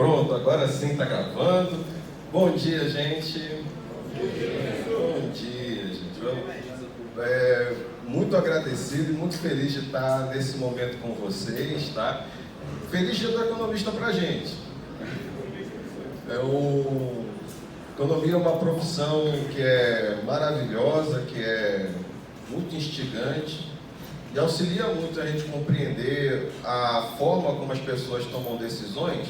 Pronto, agora sim está gravando. Bom dia, gente. Bom dia, gente. Muito agradecido e muito feliz de estar nesse momento com vocês, tá? Feliz Dia do Economista pra gente. Economia é uma profissão que é maravilhosa, que é muito instigante e auxilia muito a gente compreender a forma como as pessoas tomam decisões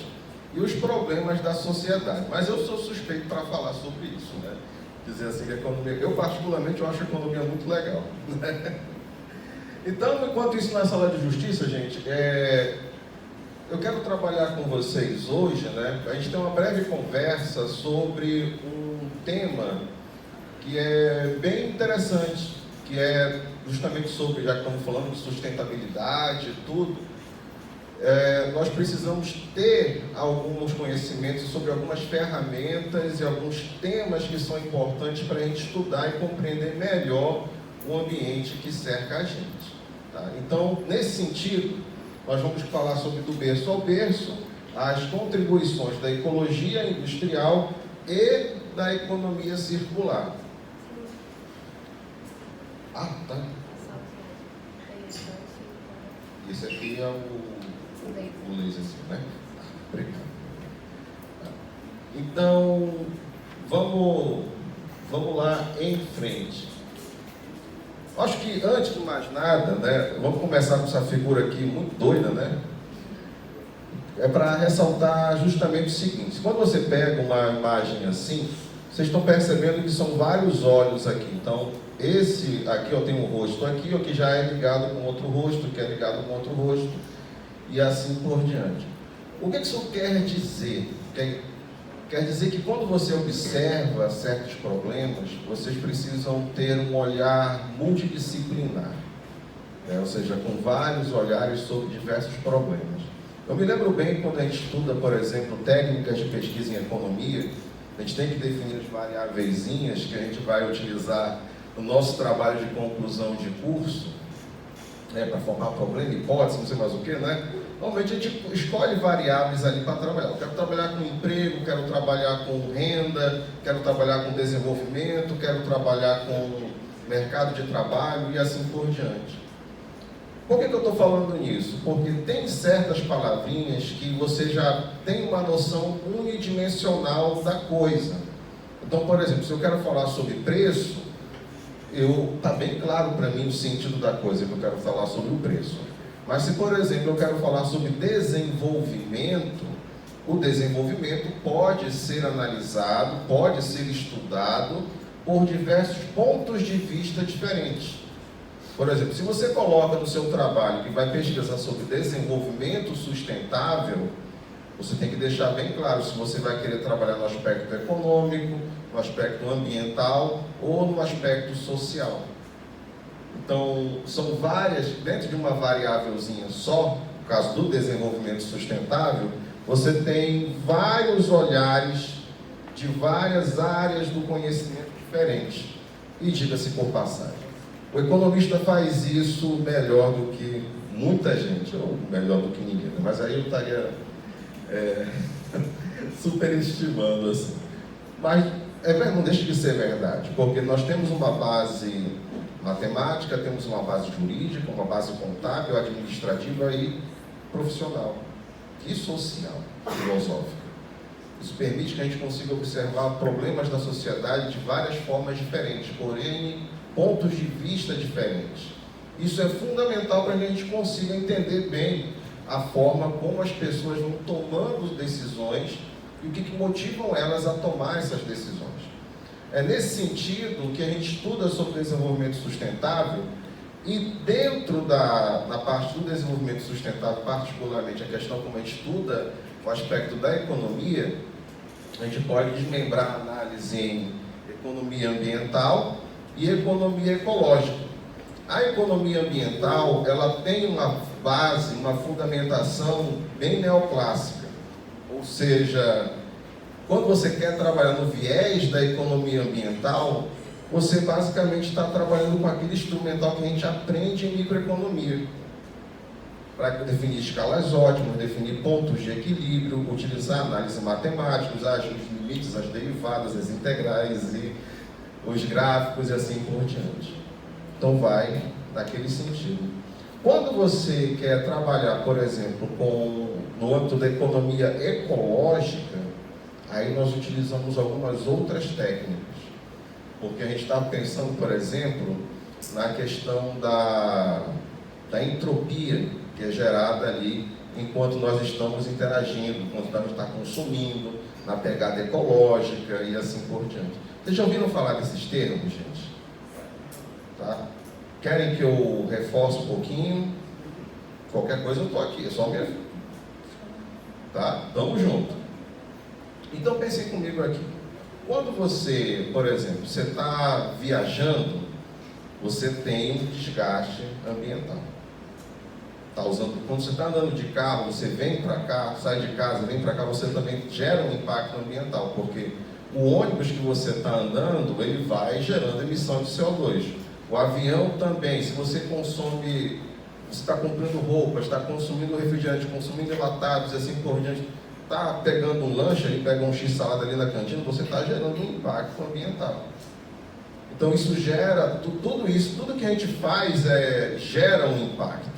e os problemas da sociedade. Mas eu sou suspeito para falar sobre isso, né? Dizer assim, que a economia, eu particularmente eu acho a economia muito legal, né? Então, enquanto isso na sala de justiça, gente, eu quero trabalhar com vocês hoje, né? A gente tem uma breve conversa sobre um tema que é bem interessante, que é justamente sobre, já que estamos falando de sustentabilidade e tudo, nós precisamos ter alguns conhecimentos sobre algumas ferramentas e alguns temas que são importantes para a gente estudar e compreender melhor o ambiente que cerca a gente. Tá? Então, nesse sentido, nós vamos falar sobre do berço ao berço, as contribuições da ecologia industrial e da economia circular. Ah, tá. Esse aqui é o laser, né? Obrigado. Então, vamos lá em frente. Acho que, antes de mais nada, né, vamos começar com essa figura aqui muito doida, né? É para ressaltar justamente o seguinte: quando você pega uma imagem assim, vocês estão percebendo que são vários olhos aqui. Então, esse aqui tem um rosto aqui, o que já é ligado com outro rosto, que é ligado com outro rosto, e assim por diante. O que isso quer dizer? Quer dizer que quando você observa certos problemas, vocês precisam ter um olhar multidisciplinar, né? Ou seja, com vários olhares sobre diversos problemas. Eu me lembro bem quando a gente estuda, por exemplo, técnicas de pesquisa em economia, a gente tem que definir as variáveiszinhas que a gente vai utilizar no nosso trabalho de conclusão de curso, né, para formar problema, hipótese, não sei mais o que, né? Normalmente a gente escolhe variáveis ali para trabalhar. Eu quero trabalhar com emprego, quero trabalhar com renda, quero trabalhar com desenvolvimento, quero trabalhar com mercado de trabalho e assim por diante. Por que eu estou falando nisso? Porque tem certas palavrinhas que você já tem uma noção unidimensional da coisa. Então, por exemplo, se eu quero falar sobre preço, está bem claro para mim o sentido da coisa que eu quero falar sobre o preço. Mas se, por exemplo, eu quero falar sobre desenvolvimento, o desenvolvimento pode ser analisado, pode ser estudado por diversos pontos de vista diferentes. Por exemplo, se você coloca no seu trabalho que vai pesquisar sobre desenvolvimento sustentável, você tem que deixar bem claro se você vai querer trabalhar no aspecto econômico, no aspecto ambiental ou no aspecto social. Então, são várias, dentro de uma variávelzinha só, no caso do desenvolvimento sustentável, você tem vários olhares de várias áreas do conhecimento diferentes. E diga-se por passagem, o economista faz isso melhor do que muita gente, ou melhor do que ninguém, mas aí eu estaria superestimando assim. Mas não deixa de ser verdade, porque nós temos uma base matemática, temos uma base jurídica, uma base contábil, administrativa e profissional, e social, filosófica. Isso permite que a gente consiga observar problemas da sociedade de várias formas diferentes, porém, pontos de vista diferentes. Isso é fundamental para que a gente consiga entender bem a forma como as pessoas vão tomando decisões e o que motivam elas a tomar essas decisões. É nesse sentido que a gente estuda sobre desenvolvimento sustentável e dentro da parte do desenvolvimento sustentável, particularmente a questão como a gente estuda o aspecto da economia, a gente pode desmembrar a análise em economia ambiental e economia ecológica. A economia ambiental, ela tem uma base, uma fundamentação bem neoclássica, ou seja, quando você quer trabalhar no viés da economia ambiental, você basicamente está trabalhando com aquele instrumental que a gente aprende em microeconomia. para definir escalas ótimas, definir pontos de equilíbrio, utilizar análise matemática, usar os limites, as derivadas, as integrais e os gráficos e assim por diante. Então vai naquele sentido. Quando você quer trabalhar, por exemplo, no âmbito da economia ecológica, aí nós utilizamos algumas outras técnicas. Porque a gente está pensando, por exemplo, na questão da entropia que é gerada ali enquanto nós estamos interagindo, enquanto nós estamos consumindo, na pegada ecológica e assim por diante. Vocês já ouviram falar desses termos, gente? Tá? Querem que eu reforce um pouquinho? Qualquer coisa eu estou aqui, é só me avisar. Tá? Tamo junto. Então pensem comigo aqui. Quando você, por exemplo, você está viajando, você tem um desgaste ambiental. Quando você está andando de carro, você vem para cá, sai de casa, vem para cá, você também gera um impacto ambiental, porque o ônibus que você está andando, ele vai gerando emissão de CO2. O avião também, se você consome, você está comprando roupas, está consumindo refrigerante, consumindo enlatados e assim por diante, está pegando um lanche, aí pega um x-salada ali na cantina, você está gerando um impacto ambiental. Então isso gera, tudo isso, tudo que a gente faz gera um impacto.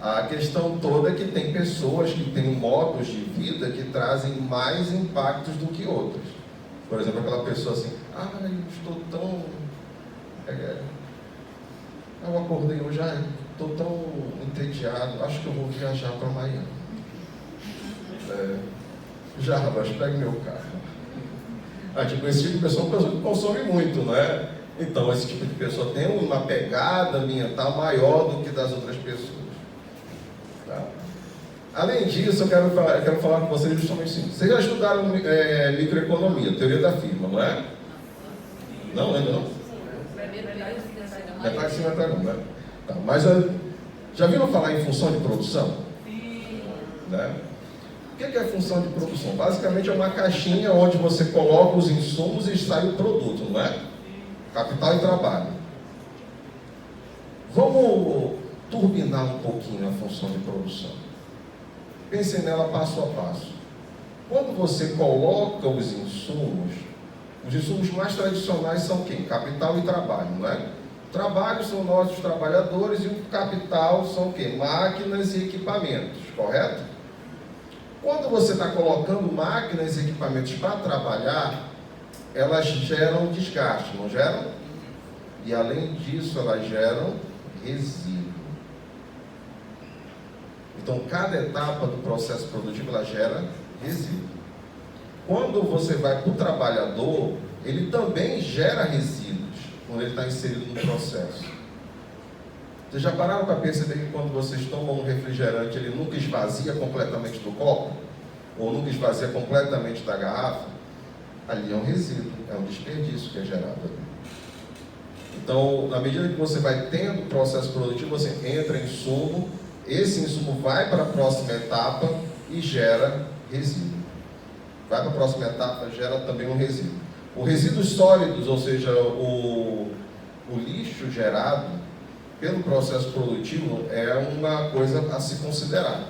A questão toda é que tem pessoas que têm modos de vida que trazem mais impactos do que outros. Por exemplo, aquela pessoa assim, eu estou tão... eu acordei hoje, estou tão entediado, acho que eu vou viajar para Miami. Rapaz, pegue meu carro. Tipo, esse tipo de pessoa é uma pessoa que consome muito, não é? Então, esse tipo de pessoa tem uma pegada ambiental maior do que das outras pessoas. Tá? Além disso, eu quero falar com vocês justamente assim. Vocês já estudaram microeconomia, teoria da firma, não é? Não, ainda não? Metade sim, metade não, né? Tá, mas já viram falar em função de produção? Sim. Né? O que é função de produção? Basicamente é uma caixinha onde você coloca os insumos e sai o produto, não é? Capital e trabalho. Vamos turbinar um pouquinho a função de produção. Pensem nela passo a passo. Quando você coloca os insumos mais tradicionais são quem? Capital e trabalho, não é? Trabalho são nossos trabalhadores e o capital são quem? Máquinas e equipamentos, correto? Quando você está colocando máquinas e equipamentos para trabalhar, elas geram desgaste, não geram? E além disso, elas geram resíduo. Então, cada etapa do processo produtivo, ela gera resíduo. Quando você vai para o trabalhador, ele também gera resíduos, quando ele está inserido no processo. Vocês já pararam para perceber que quando vocês tomam um refrigerante, ele nunca esvazia completamente do copo? Ou nunca esvazia completamente da garrafa? Ali é um resíduo, é um desperdício que é gerado ali. Então, na medida que você vai tendo o processo produtivo, você entra em insumo, esse insumo vai para a próxima etapa e gera resíduo. Vai para a próxima etapa, gera também um resíduo. Os resíduos sólidos, ou seja, o lixo gerado pelo processo produtivo é uma coisa a se considerar.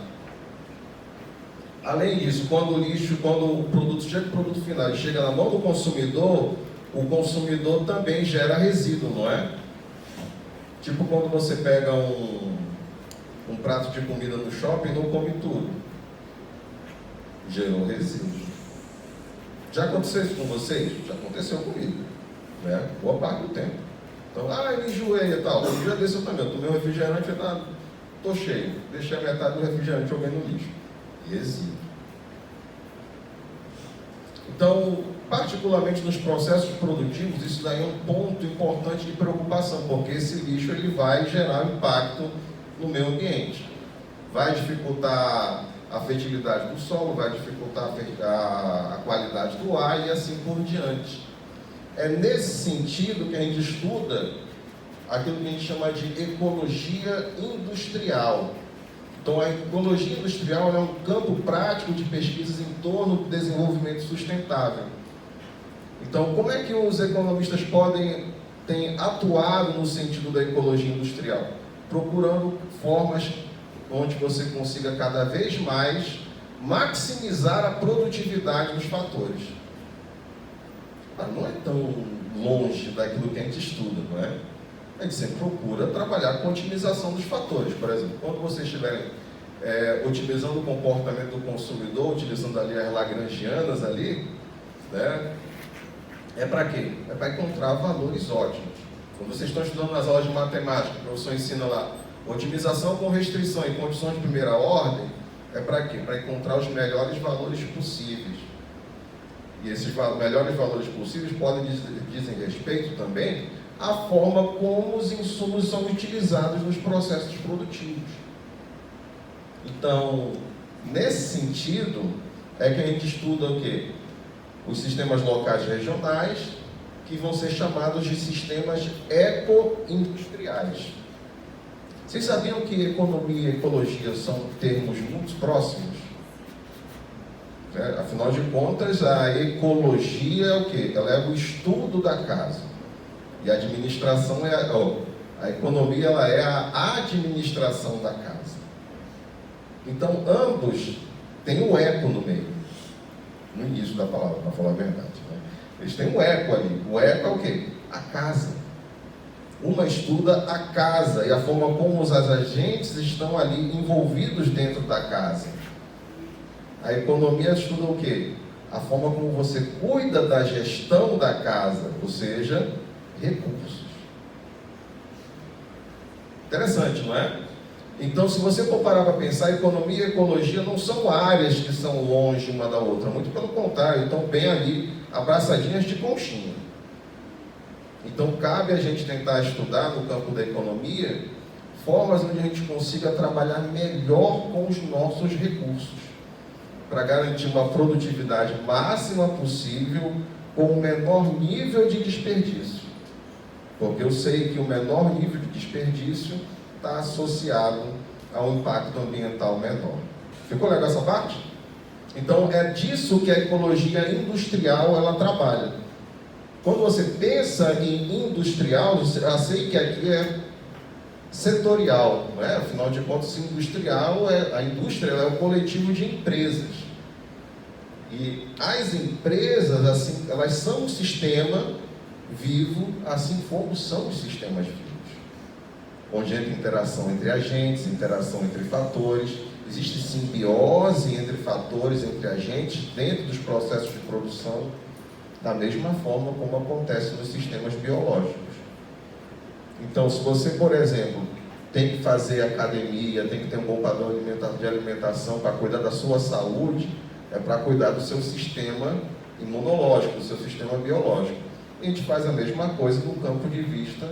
Além disso, quando o produto chega no produto final e chega na mão do consumidor, o consumidor também gera resíduo, não é? Tipo quando você pega um prato de comida no shopping e não come tudo. Gerou resíduo. Já aconteceu isso com vocês? Já aconteceu comigo, né? Boa parte do tempo. Então, eu enjoei e tal. Um dia desse eu também. Eu tomei um refrigerante e tô cheio. Deixei a metade do refrigerante, joguei no lixo. Resíduo. Então, particularmente nos processos produtivos, isso daí é um ponto importante de preocupação, porque esse lixo ele vai gerar impacto no meio ambiente. Vai dificultar a fertilidade do solo, vai dificultar a qualidade do ar e assim por diante. É nesse sentido que a gente estuda aquilo que a gente chama de ecologia industrial. Então, a ecologia industrial é um campo prático de pesquisas em torno do desenvolvimento sustentável. Então, como é que os economistas têm atuado no sentido da ecologia industrial? procurando formas onde você consiga cada vez mais maximizar a produtividade dos fatores. Não é tão longe daquilo que a gente estuda, não é? A gente sempre procura trabalhar com a otimização dos fatores. Por exemplo, quando vocês estiverem otimizando o comportamento do consumidor, utilizando ali as lagrangianas ali, né? É para quê? É para encontrar valores ótimos. Quando vocês estão estudando nas aulas de matemática, o professor ensina lá, otimização com restrição e condições de primeira ordem, é para quê? Para encontrar os melhores valores possíveis. E esses melhores valores possíveis podem dizer respeito também à forma como os insumos são utilizados nos processos produtivos. Então, nesse sentido, é que a gente estuda o quê? Os sistemas locais regionais, que vão ser chamados de sistemas eco-industriais. Vocês sabiam que economia e ecologia são termos muito próximos? Afinal de contas, a ecologia é o quê? Ela é o estudo da casa. E a administração a economia ela é a administração da casa. Então, ambos têm um eco no meio. No início da palavra, para falar a verdade. Né? Eles têm um eco ali. O eco é o quê? A casa. Uma estuda a casa e a forma como os agentes estão ali envolvidos dentro da casa. A economia estuda o quê? A forma como você cuida da gestão da casa, ou seja, recursos. Interessante, não é? Então, se você for parar para pensar, economia e ecologia não são áreas que são longe uma da outra, muito pelo contrário, estão bem ali, abraçadinhas de conchinha. Então, cabe a gente tentar estudar no campo da economia formas onde a gente consiga trabalhar melhor com os nossos recursos, para garantir uma produtividade máxima possível com o menor nível de desperdício. Porque eu sei que o menor nível de desperdício está associado a um impacto ambiental menor. Ficou legal essa parte? Então, é disso que a ecologia industrial ela trabalha. Quando você pensa em industrial, eu sei que aqui é setorial, não é? Afinal de contas, industrial a indústria é o coletivo de empresas. E as empresas, assim, elas são um sistema vivo, assim como são os sistemas vivos. Onde entra interação entre agentes, interação entre fatores, existe simbiose entre fatores, entre agentes, dentro dos processos de produção, da mesma forma como acontece nos sistemas biológicos. Então, se você, por exemplo, tem que fazer academia, tem que ter um bom padrão de alimentação para cuidar da sua saúde, é para cuidar do seu sistema imunológico, do seu sistema biológico. E a gente faz a mesma coisa no campo de vista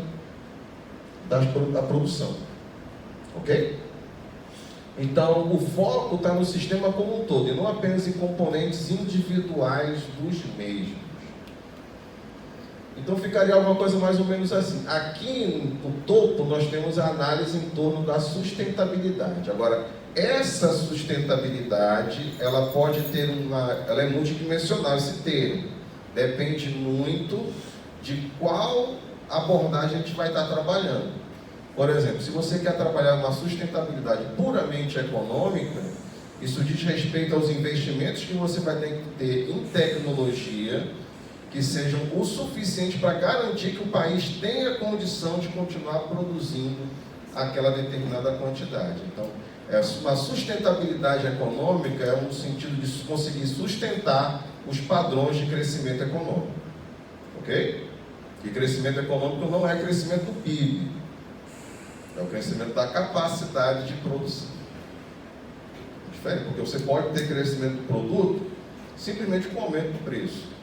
da produção. Ok? Então, o foco está no sistema como um todo, e não apenas em componentes individuais dos mesmos. Então, ficaria alguma coisa mais ou menos assim. Aqui no topo, nós temos a análise em torno da sustentabilidade. Agora, essa sustentabilidade, ela pode ter ela é multidimensional, esse termo. Depende muito de qual abordagem a gente vai estar trabalhando. Por exemplo, se você quer trabalhar uma sustentabilidade puramente econômica, isso diz respeito aos investimentos que você vai ter que ter em tecnologia, que sejam o suficiente para garantir que o país tenha condição de continuar produzindo aquela determinada quantidade. Então, uma sustentabilidade econômica é no sentido de conseguir sustentar os padrões de crescimento econômico. Ok? E crescimento econômico não é crescimento do PIB, é o crescimento da capacidade de produção. É diferente, porque você pode ter crescimento do produto simplesmente com aumento do preço.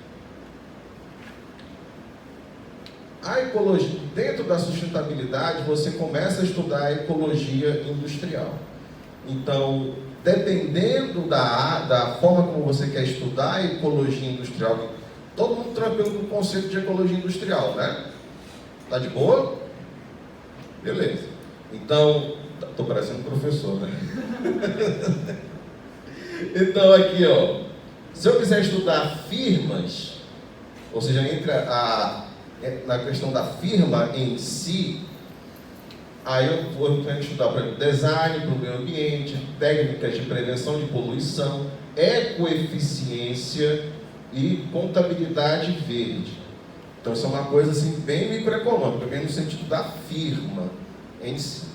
A ecologia, dentro da sustentabilidade, você começa a estudar a ecologia industrial. Então, dependendo da forma como você quer estudar a ecologia industrial, todo mundo tranquilo com o conceito de ecologia industrial, né? Tá de boa? Beleza. Então, estou parecendo um professor, né? Então, aqui, ó, se eu quiser estudar firmas, ou seja, na questão da firma em si, Aí eu vou estudar, por exemplo, design para o meio ambiente, técnicas de prevenção de poluição, ecoeficiência e contabilidade verde. Então isso é uma coisa assim, bem microeconômica, bem no sentido da firma em si.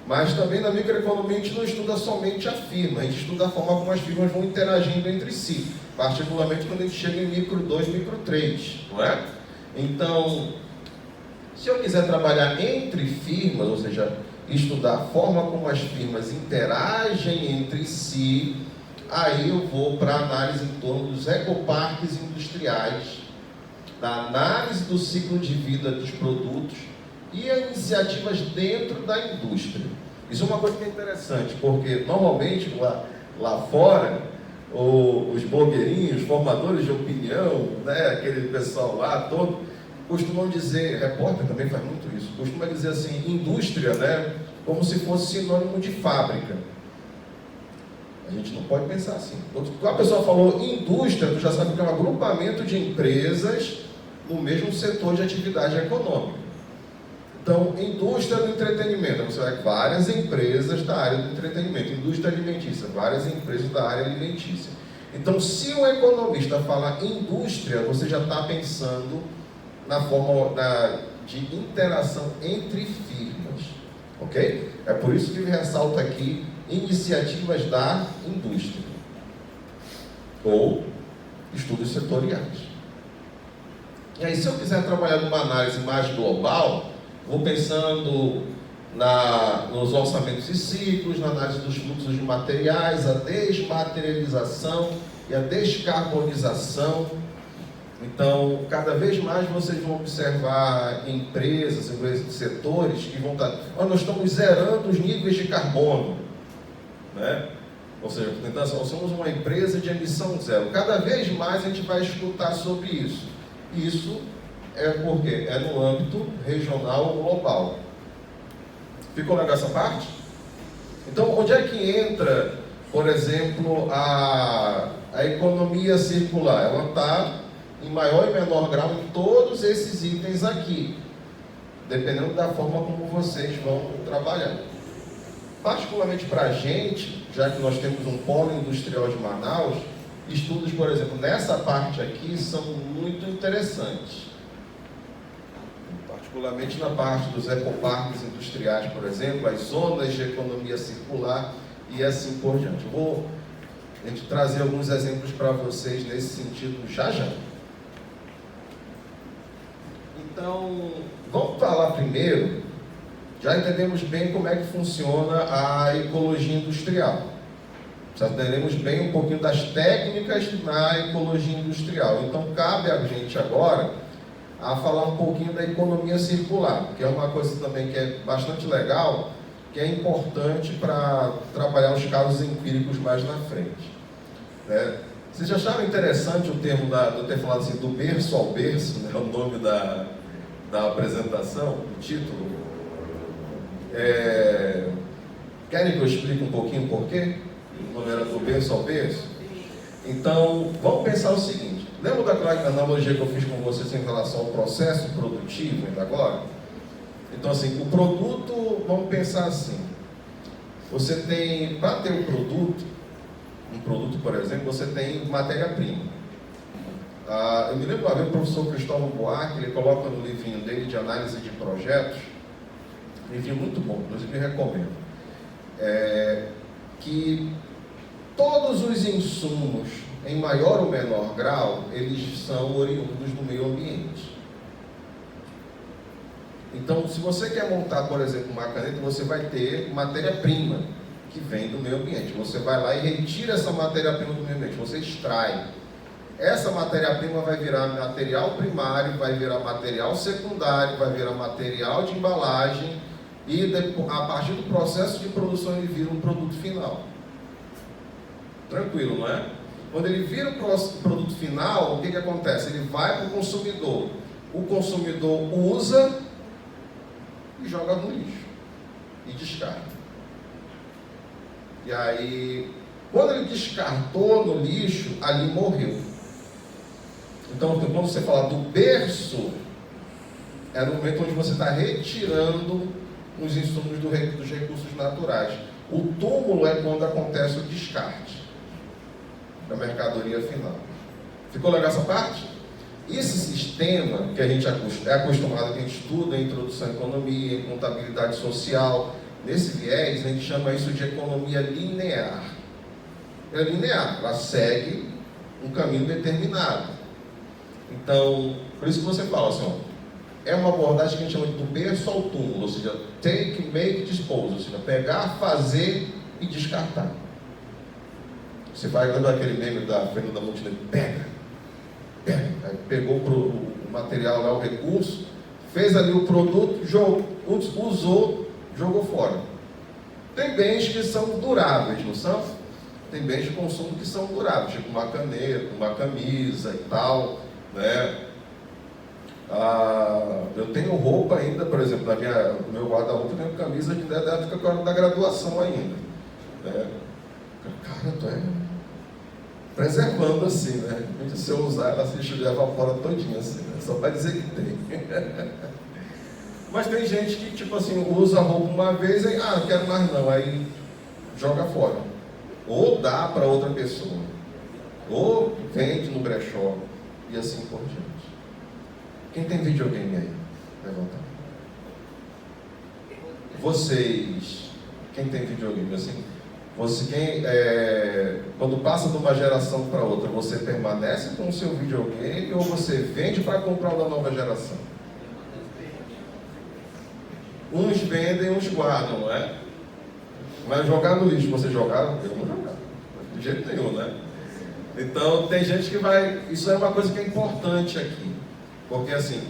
Mas também na microeconomia a gente não estuda somente a firma, a gente estuda a forma como as firmas vão interagindo entre si, particularmente quando a gente chega em micro 2, micro 3, não é? Então, se eu quiser trabalhar entre firmas, ou seja, estudar a forma como as firmas interagem entre si, aí eu vou para a análise em torno dos ecoparques industriais, da análise do ciclo de vida dos produtos e as iniciativas dentro da indústria. Isso é uma coisa que é interessante, porque normalmente lá fora, os blogueirinhos, formadores de opinião, né, aquele pessoal lá todo, costumam dizer, repórter também faz muito isso, costuma dizer assim, indústria, né, como se fosse sinônimo de fábrica. A gente não pode pensar assim. Quando a pessoa falou indústria, tu já sabe que é um agrupamento de empresas no mesmo setor de atividade econômica. Então, indústria do entretenimento, você vai várias empresas da área do entretenimento, indústria alimentícia, várias empresas da área alimentícia. Então, se um economista falar indústria, você já está pensando na forma de interação entre firmas, ok? É por isso que ele ressalta aqui iniciativas da indústria ou estudos setoriais. E aí, se eu quiser trabalhar numa análise mais global, vou pensando nos orçamentos e ciclos, na análise dos fluxos de materiais, a desmaterialização e a descarbonização. Então, cada vez mais vocês vão observar empresas, setores que vão estar... nós estamos zerando os níveis de carbono, né? Ou seja, nós somos uma empresa de emissão zero. Cada vez mais a gente vai escutar sobre isso. Isso é porque é no âmbito regional ou global. Ficou legal essa parte? Então, onde é que entra, por exemplo, a economia circular? Ela está em maior e menor grau em todos esses itens aqui, dependendo da forma como vocês vão trabalhar. Particularmente para a gente, já que nós temos um polo industrial de Manaus, estudos, por exemplo, nessa parte aqui são muito interessantes. Particularmente na parte dos ecoparques industriais, por exemplo, as zonas de economia circular e assim por diante. Vou trazer alguns exemplos para vocês nesse sentido já. Então, vamos falar primeiro, já entendemos bem como é que funciona a ecologia industrial. Já entendemos bem um pouquinho das técnicas na ecologia industrial. Então, cabe a gente agora a falar um pouquinho da economia circular, que é uma coisa também que é bastante legal, que é importante para trabalhar os casos empíricos mais na frente. Vocês acharam interessante o termo de eu ter falado assim, do berço ao berço, né, o nome da apresentação, o título? Querem que eu explique um pouquinho por quê? O nome era do berço ao berço? Então, vamos pensar o seguinte. Lembra daquela analogia que eu fiz com vocês em relação ao processo produtivo ainda agora? Então, assim, o produto, vamos pensar assim. Você tem, para ter um produto, por exemplo, você tem matéria-prima. Eu me lembro uma vez o professor Cristóvão Buarque, ele coloca no livrinho dele de análise de projetos, livrinho muito bom, inclusive recomendo, que todos os insumos, em maior ou menor grau, eles são oriundos do meio ambiente. Então, se você quer montar, por exemplo, uma caneta, você vai ter matéria-prima que vem do meio ambiente. Você vai lá e retira essa matéria-prima do meio ambiente, você extrai. Essa matéria-prima vai virar material primário, vai virar material secundário, vai virar material de embalagem e a partir do processo de produção ele vira um produto final. Tranquilo, não é? Quando ele vira o produto final, o que acontece? Ele vai para o consumidor. O consumidor usa e joga no lixo e descarta. E aí, quando ele descartou no lixo, ali morreu. Então, quando você fala do berço, é no momento onde você está retirando nos insumos dos recursos naturais. O túmulo é quando acontece o descarte da mercadoria final. Ficou legal essa parte? Esse sistema que a gente é acostumado, que a gente estuda em introdução à economia, em contabilidade social, nesse viés, a gente chama isso de economia linear. É linear, ela segue um caminho determinado. Então, por isso que você fala assim, ó, é uma abordagem que a gente chama de do berço ao túmulo, ou seja, take, make, dispose, ou seja, pegar, fazer e descartar. Você vai lembrar aquele meme da Fernanda Montenegro, pega. Aí pegou o material lá, o recurso, fez ali o produto, usou, jogou fora. Tem bens que são duráveis, não são? Tem bens de consumo que são duráveis, tipo uma caneta, uma camisa e tal, né? Eu tenho roupa ainda, por exemplo, no meu guarda-roupa, eu tenho camisa da época da graduação ainda, né? Cara, tu é preservando assim, né? Se eu usar, ela se evapora todinha assim, né? Só para dizer que tem. Mas tem gente que, tipo assim, usa a roupa uma vez e, não quero mais não, aí joga fora. Ou dá para outra pessoa, ou vende no brechó, e assim por diante. Quem tem videogame aí? Levanta. Vocês, quem tem videogame, assim, quando passa de uma geração para outra, você permanece com o seu videogame ou você vende para comprar uma nova geração? Uns vendem, uns guardam, não é? Mas jogar no lixo, você jogava? Eu não jogava, de jeito nenhum, né? Então tem gente que vai. Isso é uma coisa que é importante aqui, porque assim,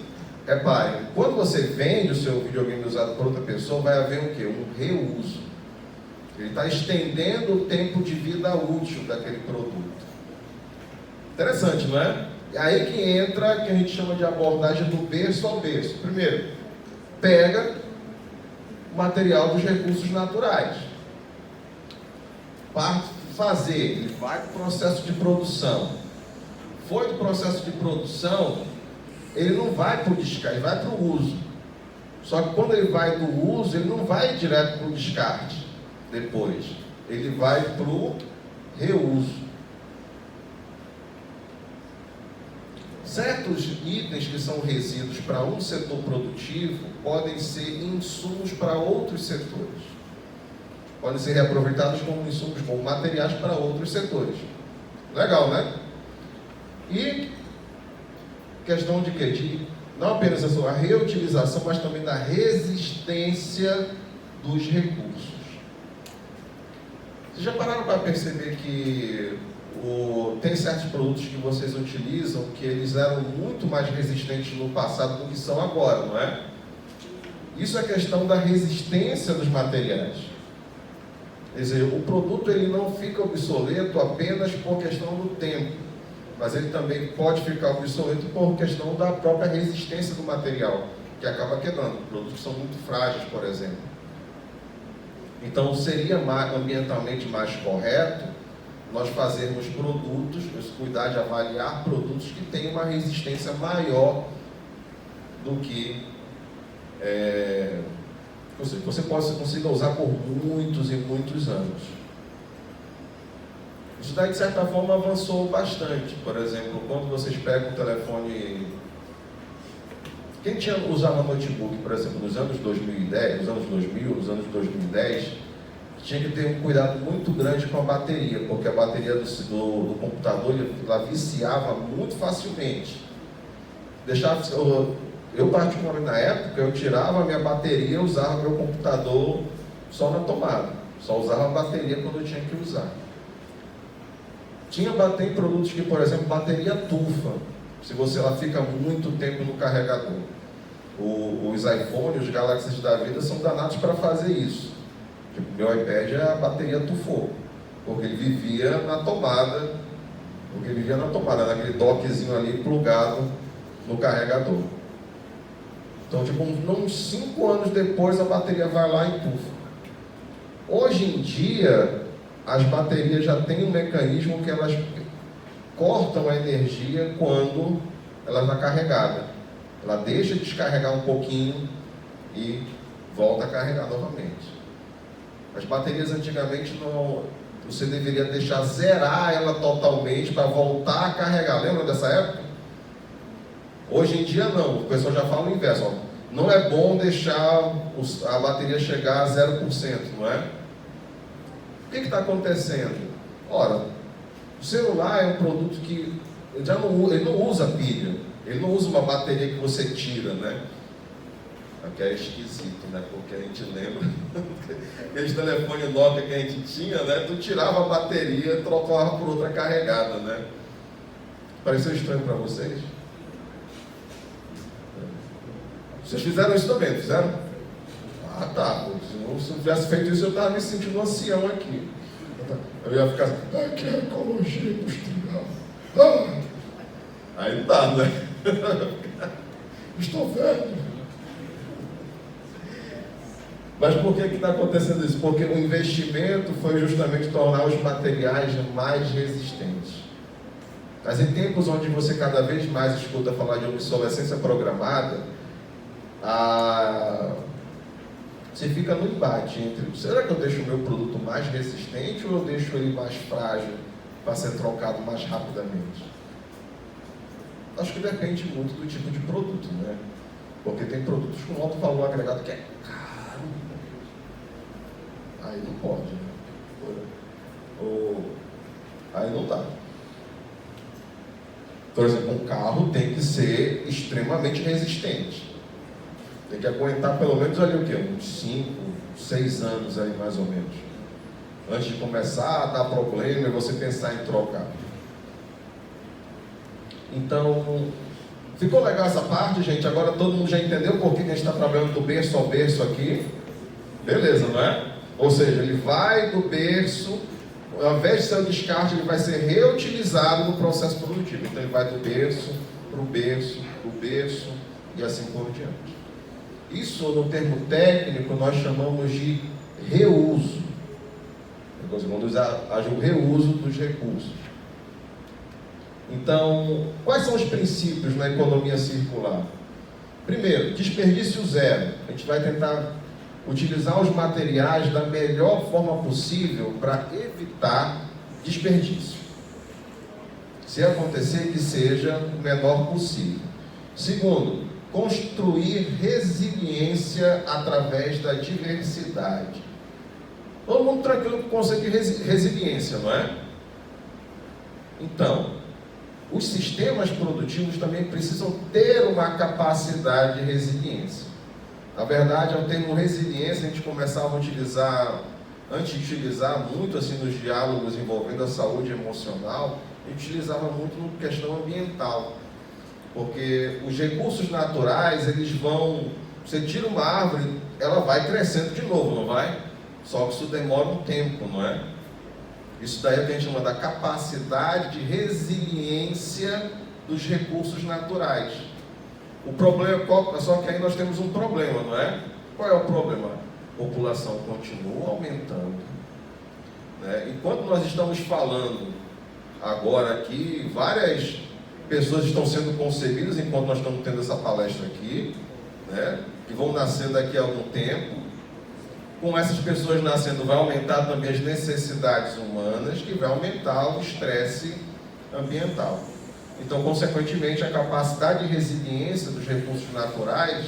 reparem, quando você vende o seu videogame usado por outra pessoa, vai haver o quê? Um reuso. Ele está estendendo o tempo de vida útil daquele produto. Interessante, não é? É aí que entra o que a gente chama de abordagem do berço ao berço. Primeiro, pega o material dos recursos naturais. Parte fazer, ele vai para o processo de produção. Foi do processo de produção, ele não vai para o descarte, ele vai para o uso. Só que quando ele vai do uso, ele não vai direto para o descarte. Depois, ele vai para o reuso. Certos itens que são resíduos para um setor produtivo podem ser insumos para outros setores. Podem ser reaproveitados como insumos, como materiais para outros setores. Legal, né? E questão de quê? De não apenas a reutilização, mas também da resistência dos recursos. Vocês já pararam para perceber que tem certos produtos que vocês utilizam que eles eram muito mais resistentes no passado do que são agora, não é? Isso é questão da resistência dos materiais. Quer dizer, o produto ele não fica obsoleto apenas por questão do tempo, mas ele também pode ficar obsoleto por questão da própria resistência do material, que acaba quebrando. Produtos que são muito frágeis, por exemplo. Então, seria ambientalmente mais correto nós fazermos produtos, cuidar de avaliar produtos que têm uma resistência maior do que você consiga usar por muitos e muitos anos. Isso daí, de certa forma, avançou bastante. Por exemplo, quando vocês pegam um telefone... Quem usava notebook, por exemplo, nos anos 2010, nos anos 2000, nos anos 2010, tinha que ter um cuidado muito grande com a bateria, porque a bateria do computador ela viciava muito facilmente. Eu particularmente na época, eu tirava a minha bateria e usava meu computador só na tomada. Só usava a bateria quando eu tinha que usar. Tem produtos que, por exemplo, bateria tufa. Se ela fica muito tempo no carregador. Os iPhones, os Galaxies da vida são danados para fazer isso. Tipo, meu iPad, a bateria tufou, porque ele vivia na tomada, naquele dockzinho ali plugado no carregador. Então, tipo, uns 5 anos depois a bateria vai lá e tufa. Hoje em dia, as baterias já têm um mecanismo que elas cortam a energia quando ela está carregada. Ela deixa de descarregar um pouquinho e volta a carregar novamente. As baterias antigamente não, você deveria deixar zerar ela totalmente para voltar a carregar. Lembra dessa época? Hoje em dia não, o pessoal já fala o inverso. Ó. Não é bom deixar a bateria chegar a 0%, não é? O que está acontecendo? Ora, o celular é um produto que ele não usa pilha, ele não usa uma bateria que você tira, né? Aqui é esquisito, né? Porque a gente lembra aqueles telefones Nokia que a gente tinha, né? Tu tirava a bateria e trocava por outra carregada, né? Pareceu estranho para vocês? Vocês fizeram isso também, fizeram? Ah, tá. Se eu tivesse feito isso, eu estava me sentindo ancião aqui. Eu ia ficar assim, que ecologia industrial. Aí não dá, né? Estou velho. Mas por que está acontecendo isso? Porque o investimento foi justamente tornar os materiais mais resistentes. Mas em tempos onde você cada vez mais escuta falar de obsolescência programada, você fica no embate entre, será que eu deixo o meu produto mais resistente ou eu deixo ele mais frágil para ser trocado mais rapidamente? Acho que depende muito do tipo de produto, né? Porque tem produtos com alto valor agregado que é caro. Aí não pode, né? Aí não dá. Por exemplo, um carro tem que ser extremamente resistente. Tem que aguentar pelo menos ali o quê? Uns 5, 6 anos aí mais ou menos. Antes de começar a dar problema e você pensar em trocar. Então, ficou legal essa parte, gente? Agora todo mundo já entendeu por que a gente está trabalhando do berço ao berço aqui? Beleza, não é? Ou seja, ele vai do berço, ao invés de ser um descarte, ele vai ser reutilizado no processo produtivo. Então ele vai do berço para o berço, do berço e assim por diante. Isso, no termo técnico, nós chamamos de reuso. Quando haja o reuso dos recursos. Então, quais são os princípios na economia circular? Primeiro, desperdício zero. A gente vai tentar utilizar os materiais da melhor forma possível para evitar desperdício. Se acontecer, que seja o menor possível. Segundo, construir resiliência através da diversidade. Todo mundo tranquilo com o conceito de resiliência, não é? Então, os sistemas produtivos também precisam ter uma capacidade de resiliência. Na verdade, ao termo resiliência, a gente começava a utilizar, antes de utilizar muito assim nos diálogos envolvendo a saúde emocional, a gente utilizava muito na questão ambiental. Porque os recursos naturais, eles vão... Você tira uma árvore, ela vai crescendo de novo, não vai? Só que isso demora um tempo, não é? Isso daí é o que a gente chama da capacidade de resiliência dos recursos naturais. O problema é só que aí nós temos um problema, não é? Qual é o problema? A população continua aumentando, né? Enquanto nós estamos falando agora aqui, várias pessoas estão sendo concebidas enquanto nós estamos tendo essa palestra aqui, né? Que vão nascer daqui a algum tempo. Com essas pessoas nascendo, vai aumentar também as necessidades humanas, que vai aumentar o estresse ambiental. Então, consequentemente, a capacidade de resiliência dos recursos naturais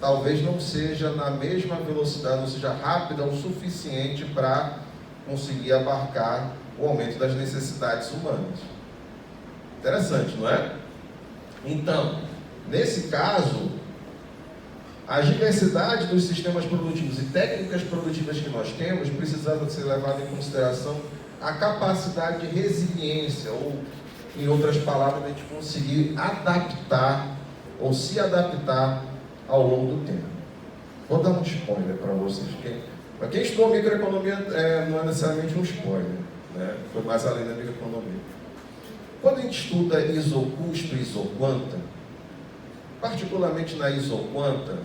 talvez não seja na mesma velocidade, não seja rápida o suficiente para conseguir abarcar o aumento das necessidades humanas. Interessante, não é? Então, nesse caso, a diversidade dos sistemas produtivos e técnicas produtivas que nós temos precisa ser levada em consideração a capacidade de resiliência, ou, em outras palavras, a gente conseguir adaptar ou se adaptar ao longo do tempo. Vou dar um spoiler para vocês. Para quem estudou microeconomia, não é necessariamente um spoiler, né? Foi mais além da microeconomia. Quando a gente estuda isocusto e isoquanta, particularmente na isoquanta,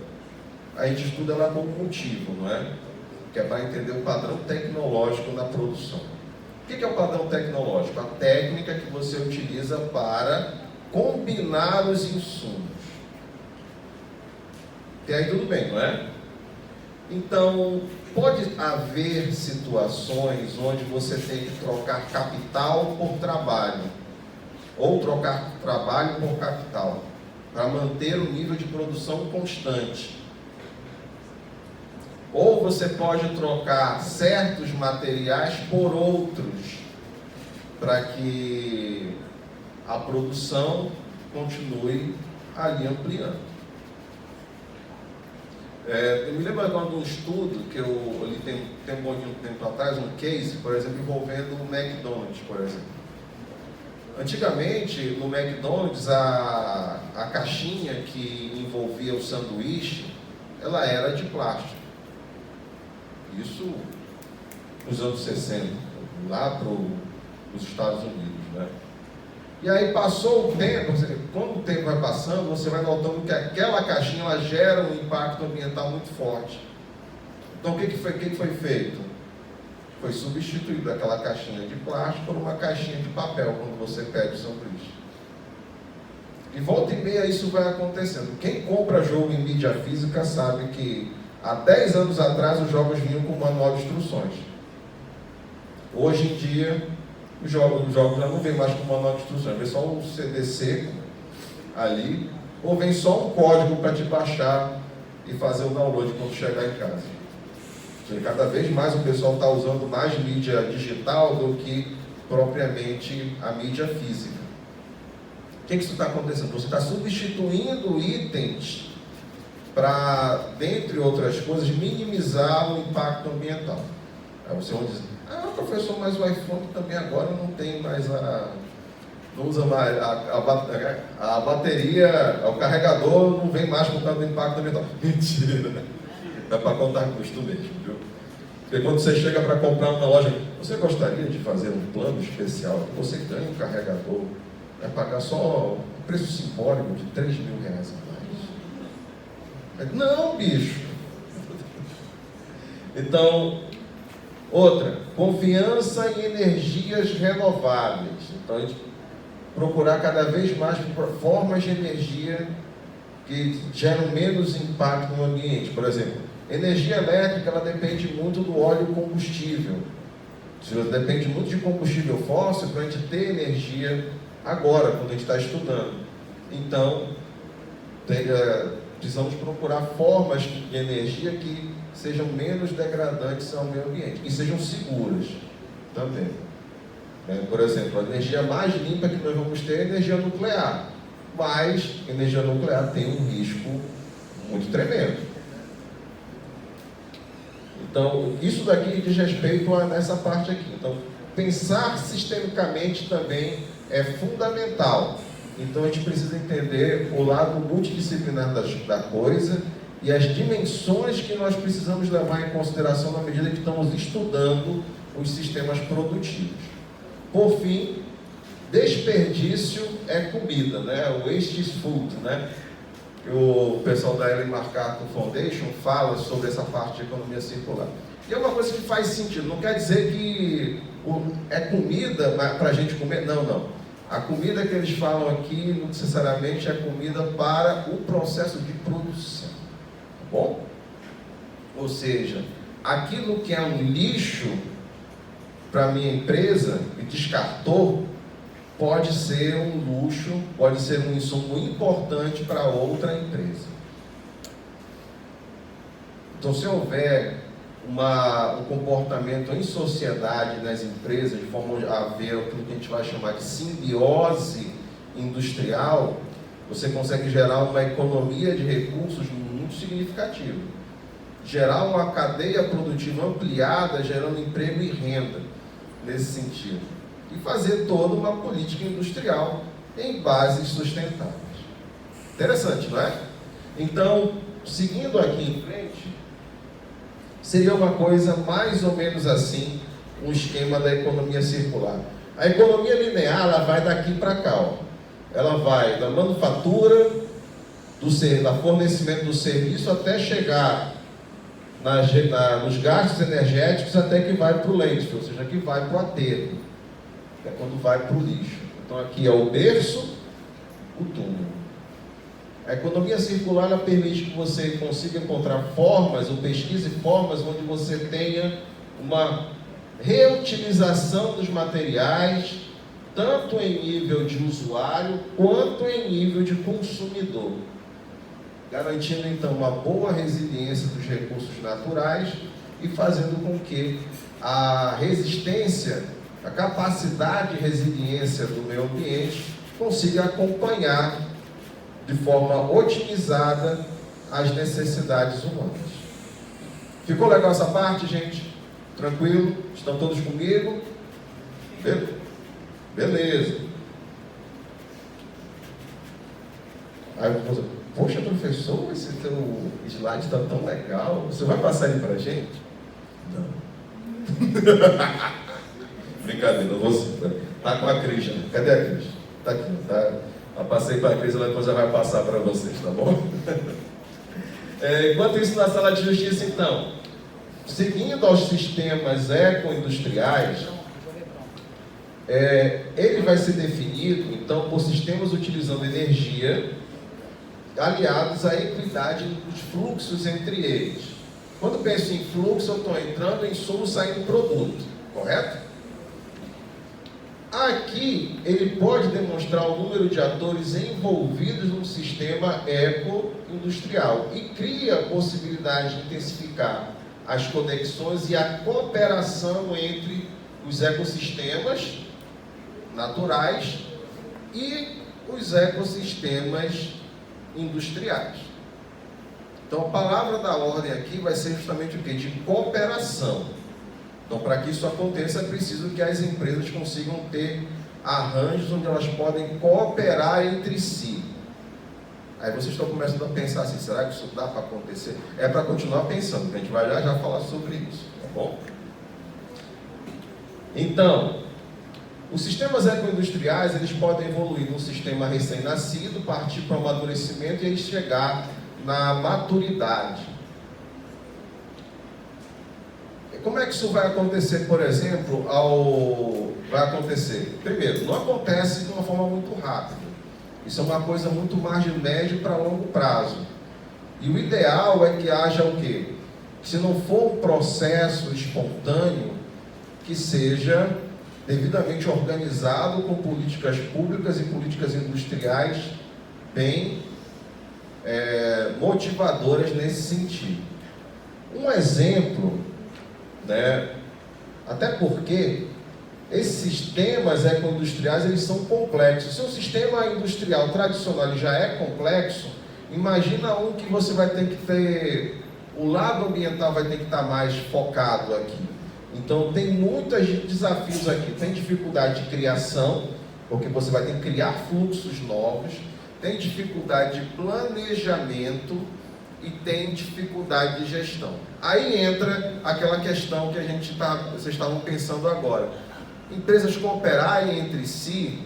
a gente estuda ela como motivo, não é? Que é para entender o padrão tecnológico na produção. O que é o padrão tecnológico? A técnica que você utiliza para combinar os insumos. E aí tudo bem, não é? Então, pode haver situações onde você tem que trocar capital por trabalho, ou trocar trabalho por capital, para manter o nível de produção constante. Ou você pode trocar certos materiais por outros, para que a produção continue ali ampliando. Eu me lembro agora de um estudo que eu li tem um bom tempo atrás, um case, por exemplo, envolvendo o McDonald's, por exemplo. Antigamente, no McDonald's, a caixinha que envolvia o sanduíche, ela era de plástico. Isso nos anos 60, lá para os Estados Unidos, né? E aí passou o tempo, quando o tempo vai passando, você vai notando que aquela caixinha ela gera um impacto ambiental muito forte. Então o que foi feito? Foi substituído aquela caixinha de plástico por uma caixinha de papel quando você pede o sanduíche. E volta e meia isso vai acontecendo. Quem compra jogo em mídia física sabe que há 10 anos atrás os jogos vinham com manual de instruções. Hoje em dia os jogos já não vem mais com manual de instruções, vem só um CD seco ali, ou vem só um código para te baixar e fazer o download quando chegar em casa. Cada vez mais o pessoal está usando mais mídia digital do que propriamente a mídia física. O que isso está acontecendo? Você está substituindo itens para, dentre outras coisas, minimizar o impacto ambiental. Aí você vai dizer, professor, mas o iPhone também agora não tem mais não usa mais a bateria, o carregador não vem mais por causa do impacto ambiental. Mentira, né? Dá para contar custo mesmo, viu? Porque quando você chega para comprar uma loja, você gostaria de fazer um plano especial que você ganha um carregador, vai pagar só um preço simbólico de R$3.000 a mais. Não, bicho. Então, outra, confiança em energias renováveis. Então, a gente procurar cada vez mais formas de energia que geram menos impacto no ambiente. Por exemplo, energia elétrica, ela depende muito do óleo combustível. Ela depende muito de combustível fóssil para a gente ter energia agora, quando a gente está estudando. Então, precisamos procurar formas de energia que sejam menos degradantes ao meio ambiente e sejam seguras também. Por exemplo, a energia mais limpa que nós vamos ter é a energia nuclear, mas a energia nuclear tem um risco muito tremendo. Então, isso daqui diz respeito a nessa parte aqui. Então, pensar sistemicamente também é fundamental. Então, a gente precisa entender o lado multidisciplinar da coisa e as dimensões que nós precisamos levar em consideração na medida que estamos estudando os sistemas produtivos. Por fim, desperdício é comida, né? O waste is food, né? O pessoal da Ellen MacArthur Foundation fala sobre essa parte de economia circular. E é uma coisa que faz sentido, não quer dizer que é comida para a gente comer, não. A comida que eles falam aqui, não necessariamente é comida para o processo de produção, tá bom? Ou seja, aquilo que é um lixo para a minha empresa e descartou, pode ser um luxo, pode ser um insumo importante para outra empresa. Então, se houver um comportamento em sociedade nas empresas, de forma a haver aquilo que a gente vai chamar de simbiose industrial, você consegue gerar uma economia de recursos muito significativa. Gerar uma cadeia produtiva ampliada, gerando emprego e renda, nesse sentido. E fazer toda uma política industrial em bases sustentáveis. Interessante, não é? Então, seguindo aqui em frente, seria uma coisa mais ou menos assim, um esquema da economia circular. A economia linear, ela vai daqui para cá, ó. Ela vai da manufatura, do fornecimento do serviço, até chegar nos gastos energéticos, até que vai para o landfill, ou seja, que vai para o aterro. É quando vai para o lixo. Então aqui é o berço, o túmulo. A economia circular ela permite que você consiga encontrar formas, ou pesquise formas, onde você tenha uma reutilização dos materiais, tanto em nível de usuário, quanto em nível de consumidor, garantindo então uma boa resiliência dos recursos naturais e fazendo com que a resistência, a capacidade de resiliência do meio ambiente consiga acompanhar de forma otimizada as necessidades humanas. Ficou legal essa parte, gente? Tranquilo? Estão todos comigo? Beleza. Aí eu vou dizer, poxa, professor, esse teu slide está tão legal. Você vai passar ele para a gente? Não. Brincadeira, não vou sim. Tá com a Cris, né? Cadê a Cris? Tá aqui, tá? Eu passei para a Cris, ela depois já vai passar para vocês, tá bom? Enquanto isso, na sala de justiça, então, seguindo aos sistemas ecoindustriais, ele vai ser definido, então, por sistemas utilizando energia, aliados à equidade dos fluxos entre eles. Quando penso em fluxo, eu estou entrando em insumo, saindo produto, correto? Aqui, ele pode demonstrar o número de atores envolvidos no sistema eco-industrial e cria a possibilidade de intensificar as conexões e a cooperação entre os ecossistemas naturais e os ecossistemas industriais. Então, a palavra da ordem aqui vai ser justamente o quê? De cooperação. Então, para que isso aconteça, é preciso que as empresas consigam ter arranjos onde elas podem cooperar entre si. Aí vocês estão começando a pensar assim, será que isso dá para acontecer? É para continuar pensando, que a gente vai já falar sobre isso, tá bom? Então, os sistemas ecoindustriais, eles podem evoluir de um sistema recém-nascido, partir para o amadurecimento e aí chegar na maturidade. Como é que isso vai acontecer, por exemplo, vai acontecer? Primeiro, não acontece de uma forma muito rápida. Isso é uma coisa muito mais de médio para longo prazo. E o ideal é que haja o quê? Se não for um processo espontâneo, que seja devidamente organizado com políticas públicas e políticas industriais bem motivadoras nesse sentido. Um exemplo, né? Até porque esses sistemas ecoindustriais, eles são complexos. Se o sistema industrial tradicional ele já é complexo, imagina um que você vai ter que ter, o lado ambiental vai ter que estar mais focado aqui. Então tem muitos desafios aqui, tem dificuldade de criação, porque você vai ter que criar fluxos novos, tem dificuldade de planejamento e tem dificuldade de gestão. Aí entra aquela questão que vocês estavam pensando agora. Empresas cooperarem entre si,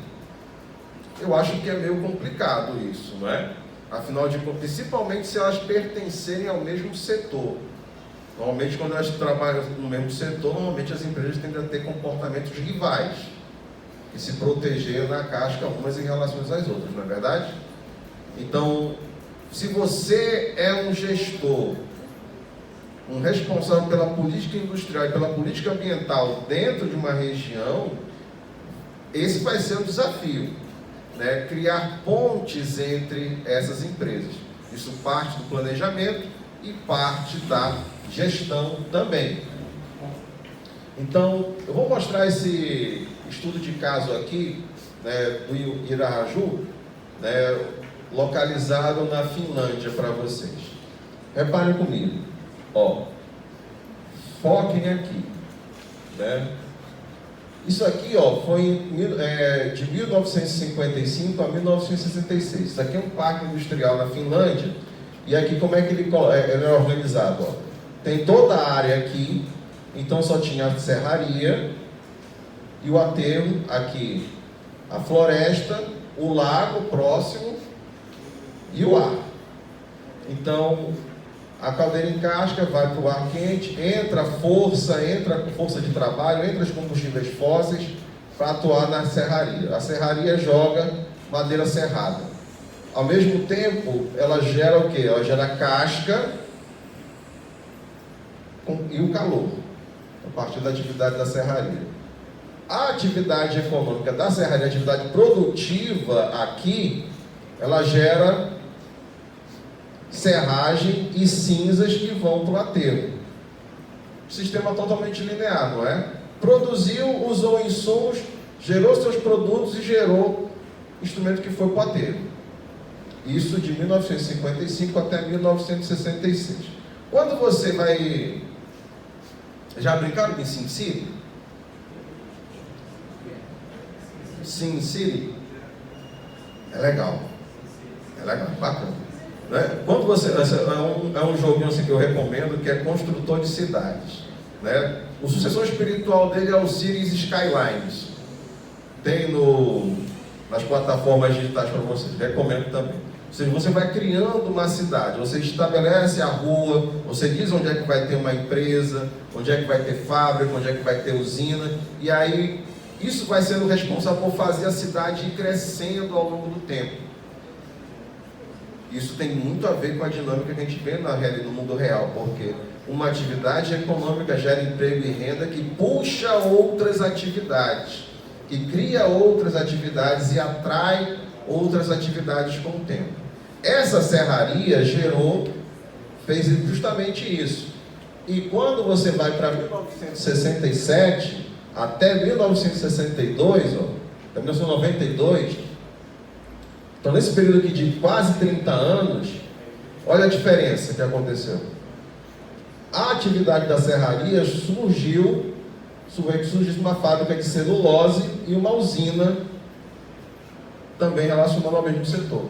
eu acho que é meio complicado isso, não é? Afinal de contas, principalmente se elas pertencerem ao mesmo setor. Normalmente, quando elas trabalham no mesmo setor, normalmente as empresas tendem a ter comportamentos rivais e se proteger na casca umas em relação às outras, não é verdade? Então, se você é um gestor, um responsável pela política industrial e pela política ambiental dentro de uma região, esse vai ser um desafio, né? Criar pontes entre essas empresas. Isso parte do planejamento e parte da gestão também. Então, eu vou mostrar esse estudo de caso aqui, né, do Iraraju, né, localizado na Finlândia para vocês. Reparem comigo, ó, foquem aqui, né? Isso aqui, ó, foi de 1955 a 1966. Isso aqui é um parque industrial na Finlândia. E aqui como é que ele é organizado? Ó? Tem toda a área aqui, então só tinha a serraria e o aterro aqui, a floresta, o lago próximo e o ar. Então, a caldeira em casca vai para o ar quente, entra com força de trabalho, entra os combustíveis fósseis para atuar na serraria. A serraria joga madeira serrada. ao mesmo tempo, ela gera o quê? Ela gera casca e o calor, a partir da atividade da serraria. A atividade econômica da serraria, a atividade produtiva aqui, ela gera serragem e cinzas que vão para o aterro. Sistema totalmente linear, não é? Produziu, usou insumos, gerou seus produtos e gerou instrumento que foi para o aterro. Isso de 1955 até 1966. Quando você vai... Já brincaram em SimCity? SimCity? É legal, bacana. Né? Quando você... É um joguinho assim que eu recomendo, que é Construtor de Cidades. Né? O sucessor espiritual dele é o Cities Skylines. Tem nas plataformas digitais para vocês, recomendo também. Ou seja, você vai criando uma cidade, você estabelece a rua, você diz onde é que vai ter uma empresa, onde é que vai ter fábrica, onde é que vai ter usina, e aí isso vai sendo responsável por fazer a cidade ir crescendo ao longo do tempo. Isso tem muito a ver com a dinâmica que a gente vê no mundo real, porque uma atividade econômica gera emprego e renda que puxa outras atividades, que cria outras atividades e atrai outras atividades com o tempo. Essa serraria fez justamente isso. E quando você vai para 1967 até 1962, até 1992, então nesse período aqui de quase 30 anos, olha a diferença que aconteceu. A atividade da serraria surgiu uma fábrica de celulose e uma usina também relacionada ao mesmo setor.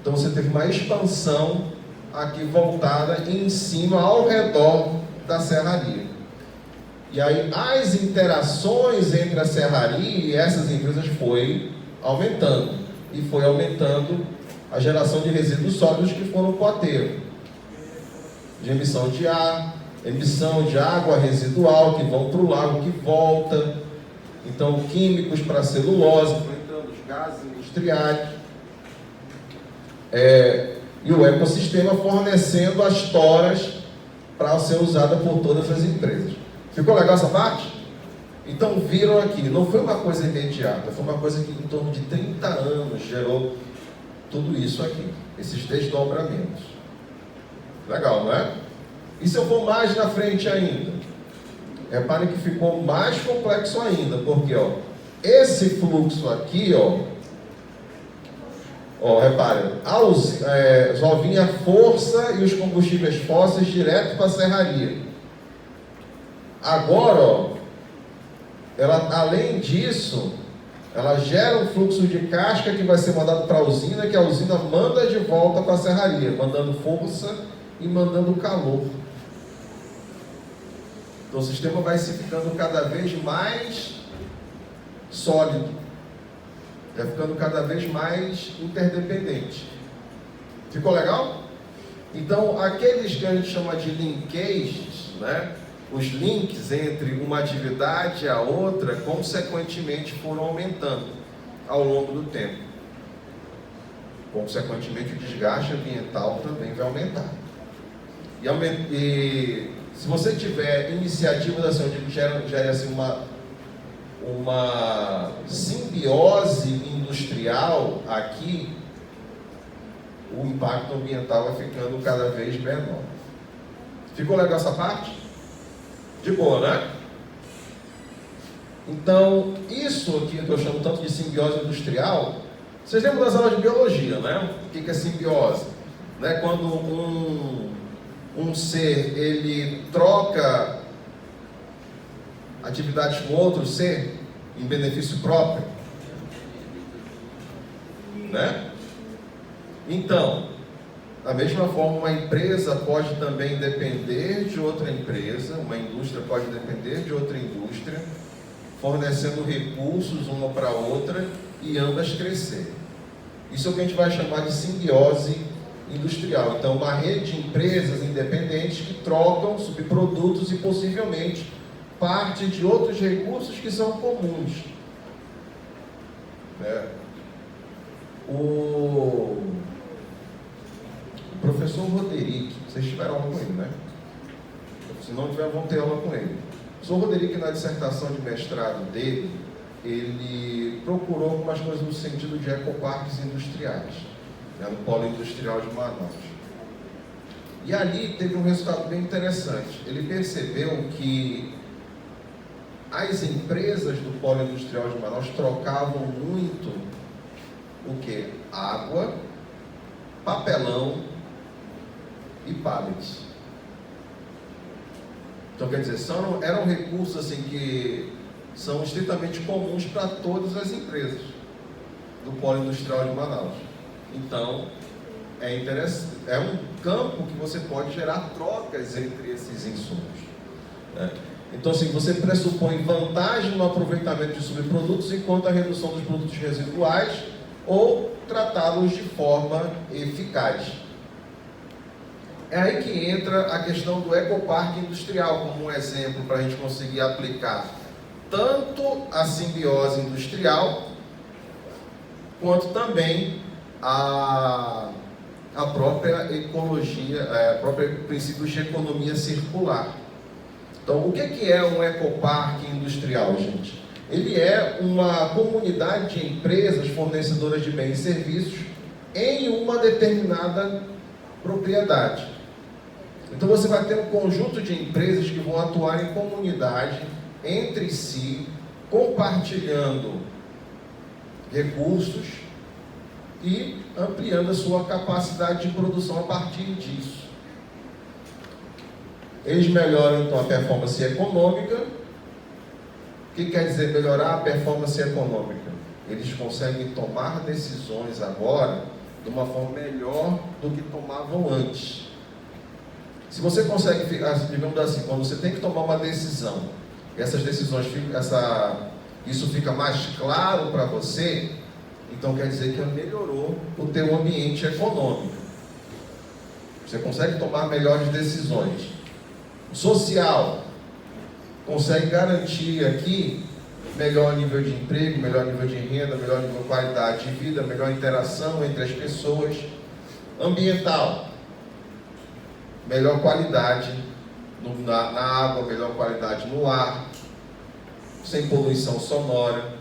Então você teve uma expansão aqui voltada em cima, ao redor da serraria. E aí as interações entre a serraria e essas empresas foi aumentando. E foi aumentando a geração de resíduos sólidos que foram para o aterro. De emissão de ar, emissão de água residual que vão para o lago, que volta. Então químicos para celulose, entrando os gases industriais. E o ecossistema fornecendo as toras para ser usada por todas as empresas. Ficou legal essa parte? Então viram aqui, não foi uma coisa imediata, foi uma coisa que em torno de 30 anos gerou tudo isso aqui, esses desdobramentos. Legal, não é? E se eu for mais na frente ainda? Reparem que ficou mais complexo ainda, porque esse fluxo aqui, reparem, só vinha a força e os combustíveis fósseis direto para a serraria. Agora, além disso, ela gera um fluxo de casca que vai ser mandado para a usina, que a usina manda de volta para a serraria, mandando força e mandando calor. Então o sistema vai se ficando cada vez mais sólido, vai ficando cada vez mais interdependente. Ficou legal? Então aqueles que a gente chama de linkages, né? Os links entre uma atividade e a outra, consequentemente, foram aumentando ao longo do tempo. Consequentemente, o desgaste ambiental também vai aumentar. E se você tiver iniciativas assim, eu digo, gera assim, uma simbiose industrial aqui, o impacto ambiental vai ficando cada vez menor. Ficou legal essa parte? De boa, né? Então, isso aqui que eu chamo tanto de simbiose industrial, vocês lembram das aulas de biologia, né? O que é simbiose? Né? Quando um ser, ele troca atividades com outro ser, em benefício próprio. Né? Então, da mesma forma, uma empresa pode também depender de outra empresa, uma indústria pode depender de outra indústria, fornecendo recursos uma para outra e ambas crescerem. Isso é o que a gente vai chamar de simbiose industrial. Então, uma rede de empresas independentes que trocam subprodutos e possivelmente parte de outros recursos que são comuns. Né? O professor Roderick, vocês tiveram aula com ele, né? Se não tiver, vão ter aula com ele. O professor Roderick, na dissertação de mestrado dele, ele procurou algumas coisas no sentido de ecoparques industriais, né, no polo industrial de Manaus. E ali teve um resultado bem interessante. Ele percebeu que as empresas do polo industrial de Manaus trocavam muito o quê? Água, papelão e pallets. Então, quer dizer, eram recursos assim, que são estritamente comuns para todas as empresas do polo industrial de Manaus. Então, é interessante, é um campo que você pode gerar trocas entre esses insumos, né? Então, assim, você pressupõe vantagem no aproveitamento de subprodutos enquanto a redução dos produtos residuais ou tratá-los de forma eficaz. É aí que entra a questão do ecoparque industrial como um exemplo para a gente conseguir aplicar tanto a simbiose industrial quanto também a própria ecologia, a própria princípios de economia circular. Então, o que é um ecoparque industrial, gente? Ele é uma comunidade de empresas fornecedoras de bens e serviços em uma determinada propriedade. Então, você vai ter um conjunto de empresas que vão atuar em comunidade entre si, compartilhando recursos e ampliando a sua capacidade de produção a partir disso. Eles melhoram, então, a performance econômica. O que quer dizer melhorar a performance econômica? Eles conseguem tomar decisões agora de uma forma melhor do que tomavam antes. Se você consegue, digamos assim, quando você tem que tomar uma decisão, essas decisões, isso fica mais claro para você, então quer dizer que melhorou o teu ambiente econômico. Você consegue tomar melhores decisões. Social, consegue garantir aqui melhor nível de emprego, melhor nível de renda, melhor nível de qualidade de vida, melhor interação entre as pessoas. Ambiental, melhor qualidade na água, melhor qualidade no ar, sem poluição sonora,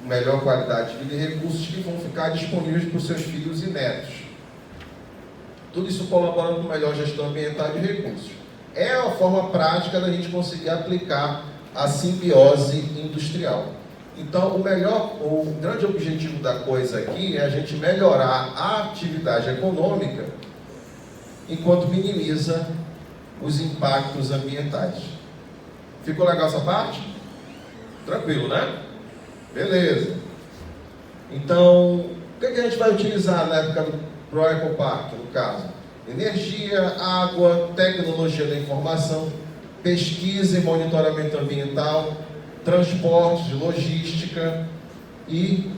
melhor qualidade de vida e recursos que vão ficar disponíveis para os seus filhos e netos. Tudo isso colaborando com melhor gestão ambiental de recursos. É a forma prática da gente conseguir aplicar a simbiose industrial. Então, o grande objetivo da coisa aqui é a gente melhorar a atividade econômica enquanto minimiza os impactos ambientais. Ficou legal essa parte? Tranquilo, né? Beleza. Então, o que a gente vai utilizar na época do ecoparque, no caso? Energia, água, tecnologia da informação, pesquisa e monitoramento ambiental, transportes, logística e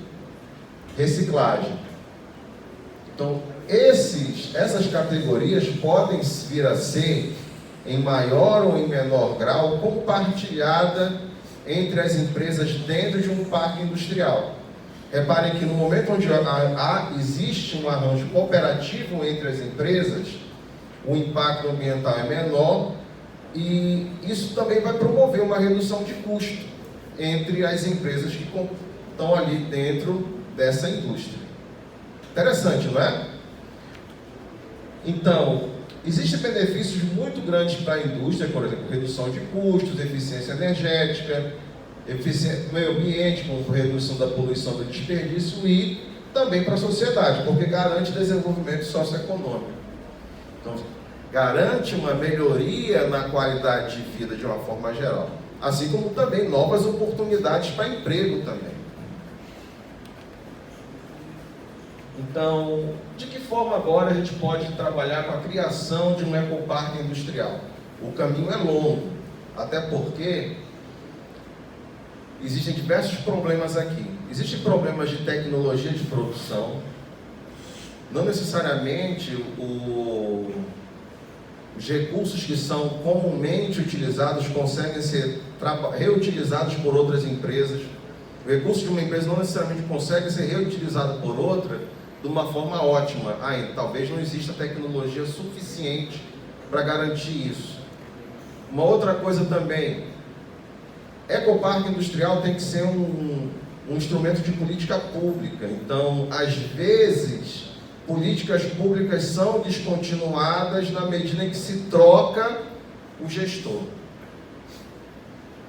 reciclagem. Então, essas categorias podem vir a ser, em maior ou em menor grau, compartilhada entre as empresas dentro de um parque industrial. Reparem que no momento onde existe um arranjo cooperativo entre as empresas, o impacto ambiental é menor e isso também vai promover uma redução de custo entre as empresas que estão ali dentro dessa indústria. Interessante, não é? Então, existem benefícios muito grandes para a indústria, por exemplo, redução de custos, eficiência energética, eficiência do meio ambiente, como redução da poluição do desperdício e também para a sociedade, porque garante desenvolvimento socioeconômico. Então, garante uma melhoria na qualidade de vida de uma forma geral, assim como também novas oportunidades para emprego também. Então, de que forma agora a gente pode trabalhar com a criação de um ecoparque industrial? O caminho é longo, até porque existem diversos problemas aqui. Existem problemas de tecnologia de produção, não necessariamente os recursos que são comumente utilizados conseguem ser reutilizados por outras empresas. O recurso de uma empresa não necessariamente consegue ser reutilizado por outra de uma forma ótima. Talvez não exista tecnologia suficiente para garantir isso. Uma outra coisa também, ecoparque industrial tem que ser um instrumento de política pública. Então, às vezes, políticas públicas são descontinuadas na medida em que se troca o gestor.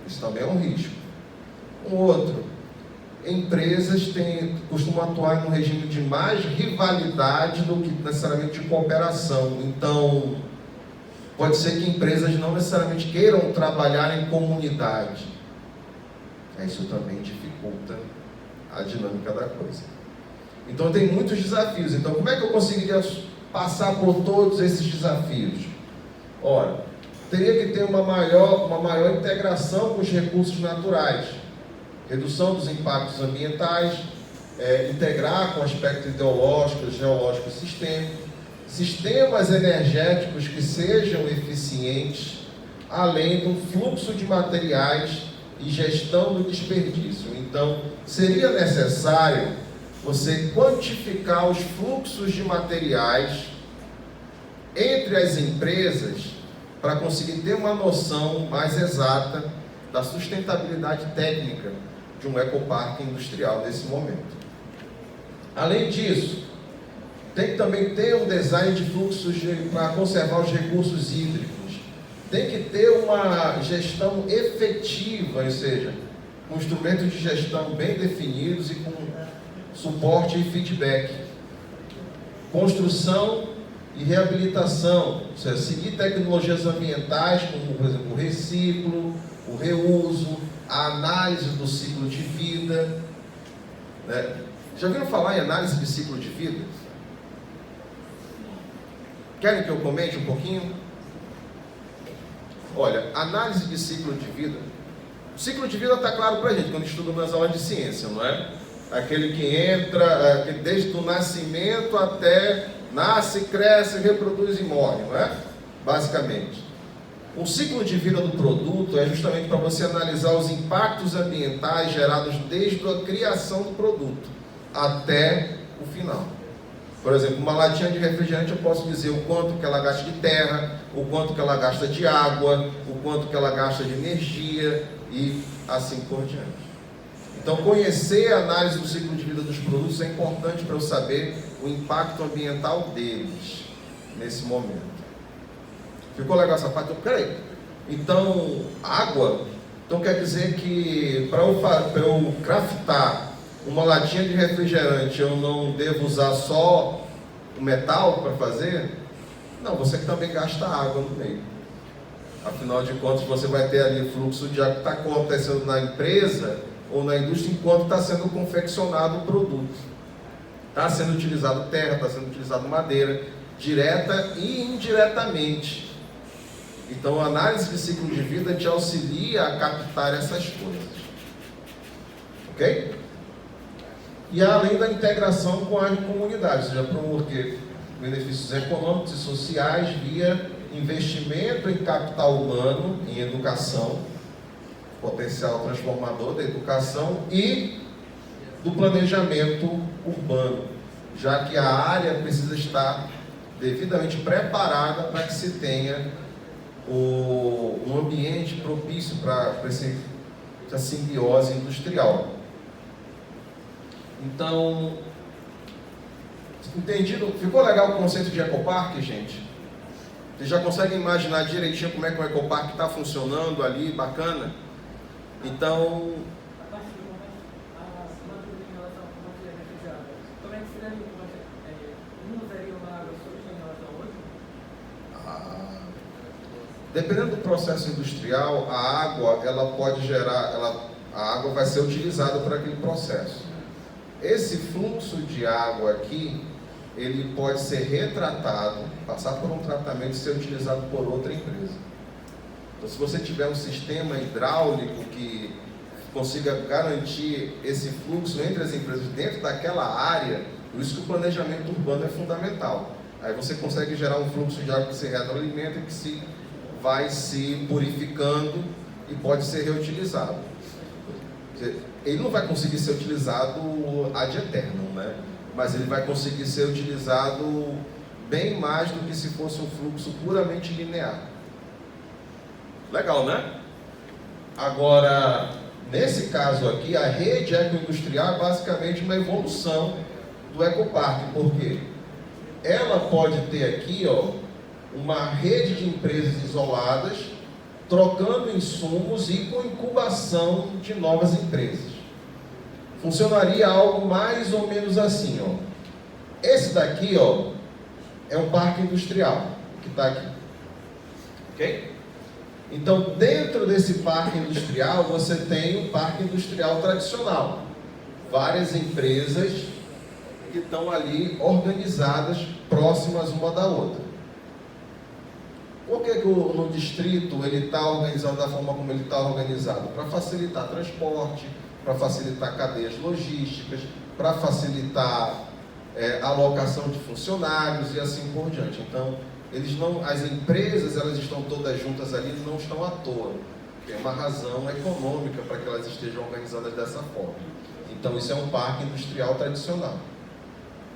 Isso também é um risco. Um outro, empresas costumam atuar no regime de mais rivalidade do que necessariamente de cooperação. Então, pode ser que empresas não necessariamente queiram trabalhar em comunidade. Isso também dificulta a dinâmica da coisa. Então, tem muitos desafios. Então, como é que eu conseguiria passar por todos esses desafios? Ora, teria que ter uma maior integração com os recursos naturais, redução dos impactos ambientais, integrar com aspectos ideológicos, geológicos e sistêmicos, sistemas energéticos que sejam eficientes, além do fluxo de materiais e gestão do desperdício. Então, seria necessário você quantificar os fluxos de materiais entre as empresas para conseguir ter uma noção mais exata da sustentabilidade técnica de um ecoparque industrial nesse momento. Além disso, tem que também ter um design de fluxos para conservar os recursos hídricos. Tem que ter uma gestão efetiva, ou seja, com instrumentos de gestão bem definidos e com suporte e feedback. Construção e reabilitação, ou seja, seguir tecnologias ambientais, como, por exemplo, o reciclo, o reuso, a análise do ciclo de vida. Né? Já ouviram falar em análise de ciclo de vida? Querem que eu comente um pouquinho? Olha, análise de ciclo de vida. O ciclo de vida está claro para a gente quando estuda nas aulas de ciência, não é? Aquele que entra desde o nascimento até nasce, cresce, reproduz e morre, não é? Basicamente. O ciclo de vida do produto é justamente para você analisar os impactos ambientais gerados desde a criação do produto até o final. Por exemplo, uma latinha de refrigerante eu posso dizer o quanto que ela gasta de terra, o quanto que ela gasta de água, o quanto que ela gasta de energia e assim por diante. Então, conhecer a análise do ciclo de vida dos produtos é importante para eu saber o impacto ambiental deles nesse momento. Ficou legal essa parte? Peraí. Então, água, então quer dizer que para eu craftar uma latinha de refrigerante, eu não devo usar só o metal para fazer? Não, você que também gasta água no meio. Afinal de contas, você vai ter ali fluxo de água que está acontecendo na empresa ou na indústria enquanto está sendo confeccionado o produto. Está sendo utilizado terra, está sendo utilizado madeira, direta e indiretamente. Então, a análise de ciclo de vida te auxilia a captar essas coisas. Ok? E além da integração com as comunidades, ou seja, promover benefícios econômicos e sociais via investimento em capital humano, em educação, potencial transformador da educação e do planejamento urbano, já que a área precisa estar devidamente preparada para que se tenha um ambiente propício para essa simbiose industrial. Então, entendido? Ficou legal o conceito de ecoparque, gente? Vocês já conseguem imaginar direitinho como é que o ecoparque está funcionando ali, bacana? Então, dependendo do processo industrial, a água ela pode gerar, a água vai ser utilizada para aquele processo. Esse fluxo de água aqui, ele pode ser retratado, passar por um tratamento e ser utilizado por outra empresa. Então, se você tiver um sistema hidráulico que consiga garantir esse fluxo entre as empresas dentro daquela área, por isso que o planejamento urbano é fundamental. Aí você consegue gerar um fluxo de água que se retroalimenta e que vai se purificando e pode ser reutilizado. Ele não vai conseguir ser utilizado ad eternum, né? Mas ele vai conseguir ser utilizado bem mais do que se fosse um fluxo puramente linear. Legal, né? Agora, nesse caso aqui, a rede ecoindustrial é basicamente uma evolução do ecoparque, porque ela pode ter aqui, ó, uma rede de empresas isoladas, trocando insumos e com incubação de novas empresas. Funcionaria algo mais ou menos assim, ó. Esse daqui, ó, é um parque industrial que está aqui, ok? Então, dentro desse parque industrial, você tem um parque industrial tradicional, várias empresas que estão ali organizadas, próximas uma da outra. Por que no distrito ele está organizado da forma como ele está organizado? Para facilitar transporte, para facilitar cadeias logísticas, para facilitar a alocação de funcionários e assim por diante. Então, as empresas, elas estão todas juntas ali, não estão à toa. Tem uma razão econômica para que elas estejam organizadas dessa forma. Então, isso é um parque industrial tradicional,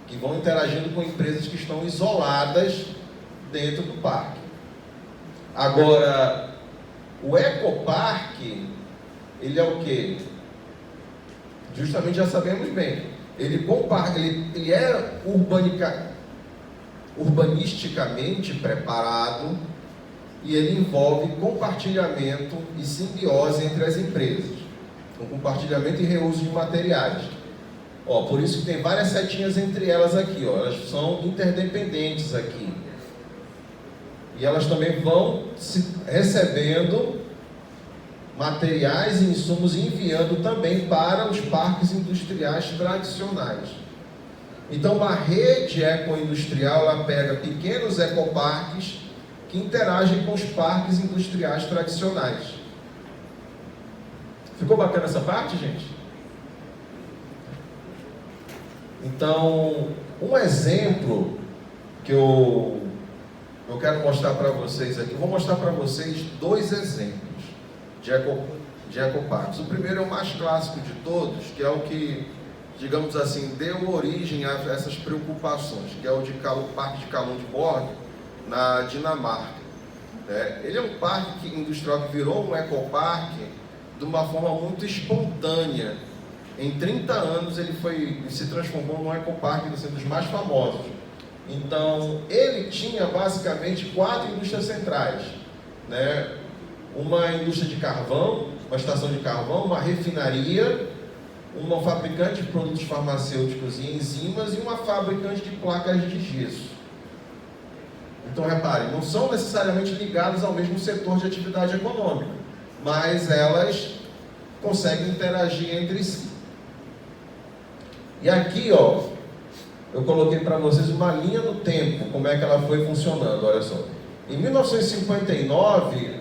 que vão interagindo com empresas que estão isoladas dentro do parque. Agora, o ecoparque, ele é o quê? Justamente já sabemos bem. Ele é urbanisticamente preparado e ele envolve compartilhamento e simbiose entre as empresas. Um compartilhamento e reuso de materiais. Ó, por isso que tem várias setinhas entre elas aqui, ó, elas são interdependentes aqui. E elas também vão recebendo materiais e insumos e enviando também para os parques industriais tradicionais. Então, uma rede ecoindustrial, ela pega pequenos ecoparques que interagem com os parques industriais tradicionais. Ficou bacana essa parte, gente? Então, um exemplo que eu quero mostrar para vocês aqui, eu vou mostrar para vocês dois exemplos de ecoparques. O primeiro é o mais clássico de todos, que é o que, digamos assim, deu origem a essas preocupações, que é o Parque de Kalundborg, na Dinamarca. Ele é um parque industrial que virou um ecoparque de uma forma muito espontânea. Em 30 anos ele se transformou num ecoparque dos mais famosos. Então, ele tinha basicamente 4 indústrias centrais, né? Uma indústria de carvão, uma estação de carvão, uma refinaria, uma fabricante de produtos farmacêuticos e enzimas e uma fabricante de placas de gesso. Então, reparem, não são necessariamente ligadas ao mesmo setor de atividade econômica, mas elas conseguem interagir entre si. E aqui, ó, eu coloquei para vocês uma linha do tempo, como é que ela foi funcionando, olha só. Em 1959,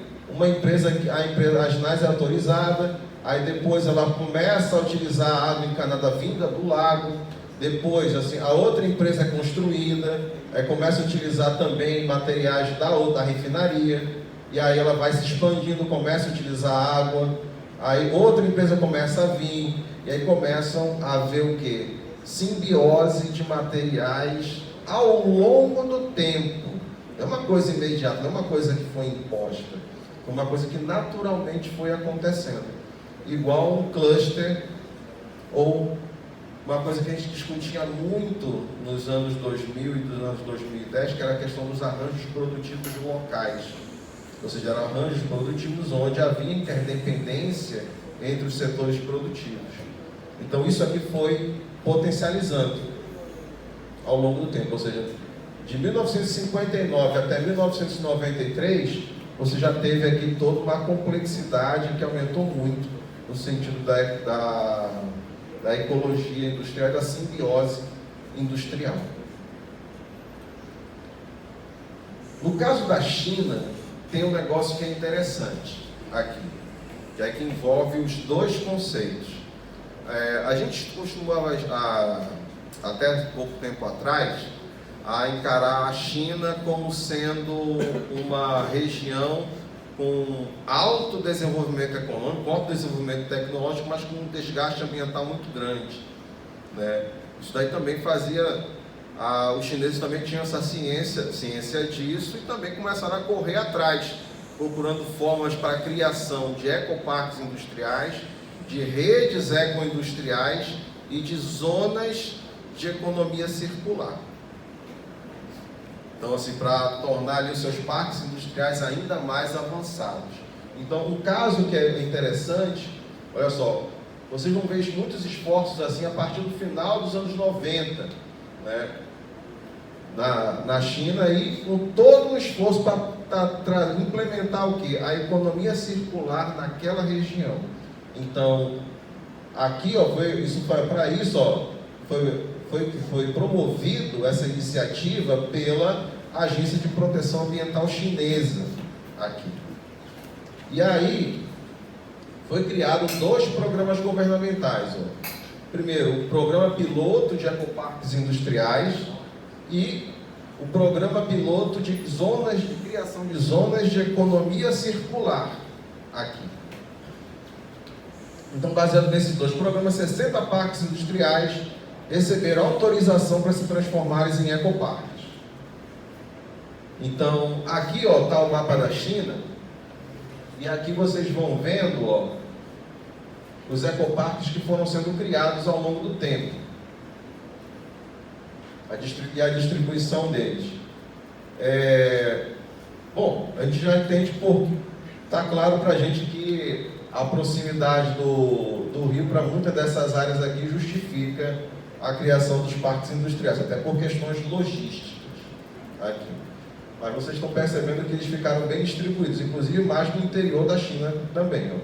a Ginás é autorizada, aí depois ela começa a utilizar a água encanada vinda do lago, depois assim, a outra empresa é construída, aí começa a utilizar também materiais da refinaria, e aí ela vai se expandindo, começa a utilizar água, aí outra empresa começa a vir, e aí começam a haver o quê? Simbiose de materiais ao longo do tempo. Não é uma coisa imediata, não é uma coisa que foi imposta, foi uma coisa que naturalmente foi acontecendo. Igual um cluster, ou uma coisa que a gente discutia muito nos anos 2000 e dos anos 2010, que era a questão dos arranjos produtivos locais. Ou seja, eram arranjos produtivos onde havia interdependência entre os setores produtivos. Então isso aqui foi potencializando ao longo do tempo, ou seja, de 1959 até 1993, você já teve aqui toda uma complexidade que aumentou muito no sentido da ecologia industrial e da simbiose industrial. No caso da China, tem um negócio que é interessante aqui, que é que envolve os dois conceitos. A gente costumava, até pouco tempo atrás, a encarar a China como sendo uma região com alto desenvolvimento econômico, alto desenvolvimento tecnológico, mas com um desgaste ambiental muito grande, né? Isso daí também fazia, os chineses também tinham essa ciência disso e também começaram a correr atrás, procurando formas para a criação de ecoparques industriais, de redes ecoindustriais e de zonas de economia circular. Então, assim, para tornar ali os seus parques industriais ainda mais avançados. Então, um caso que é interessante, olha só, vocês vão ver muitos esforços assim a partir do final dos anos 90, né, na China, e com todo o esforço para implementar o quê? A economia circular naquela região. Então, aqui, ó, foi promovido essa iniciativa pela Agência de Proteção Ambiental Chinesa aqui. E aí foi criado 2 programas governamentais. Ó. Primeiro, o programa piloto de ecoparques industriais e o programa piloto de criação de zonas de economia circular aqui. Então, baseado nesses 2 programas, 60 parques industriais receberam autorização para se transformarem em ecoparques. Então, aqui está o mapa da China, e aqui vocês vão vendo ó, os ecoparques que foram sendo criados ao longo do tempo, e a distribuição deles. Bom, a gente já entende, está claro para a gente que a proximidade do rio para muitas dessas áreas aqui justifica a criação dos parques industriais, até por questões logísticas aqui. Mas vocês estão percebendo que eles ficaram bem distribuídos, inclusive mais no interior da China também. Ó.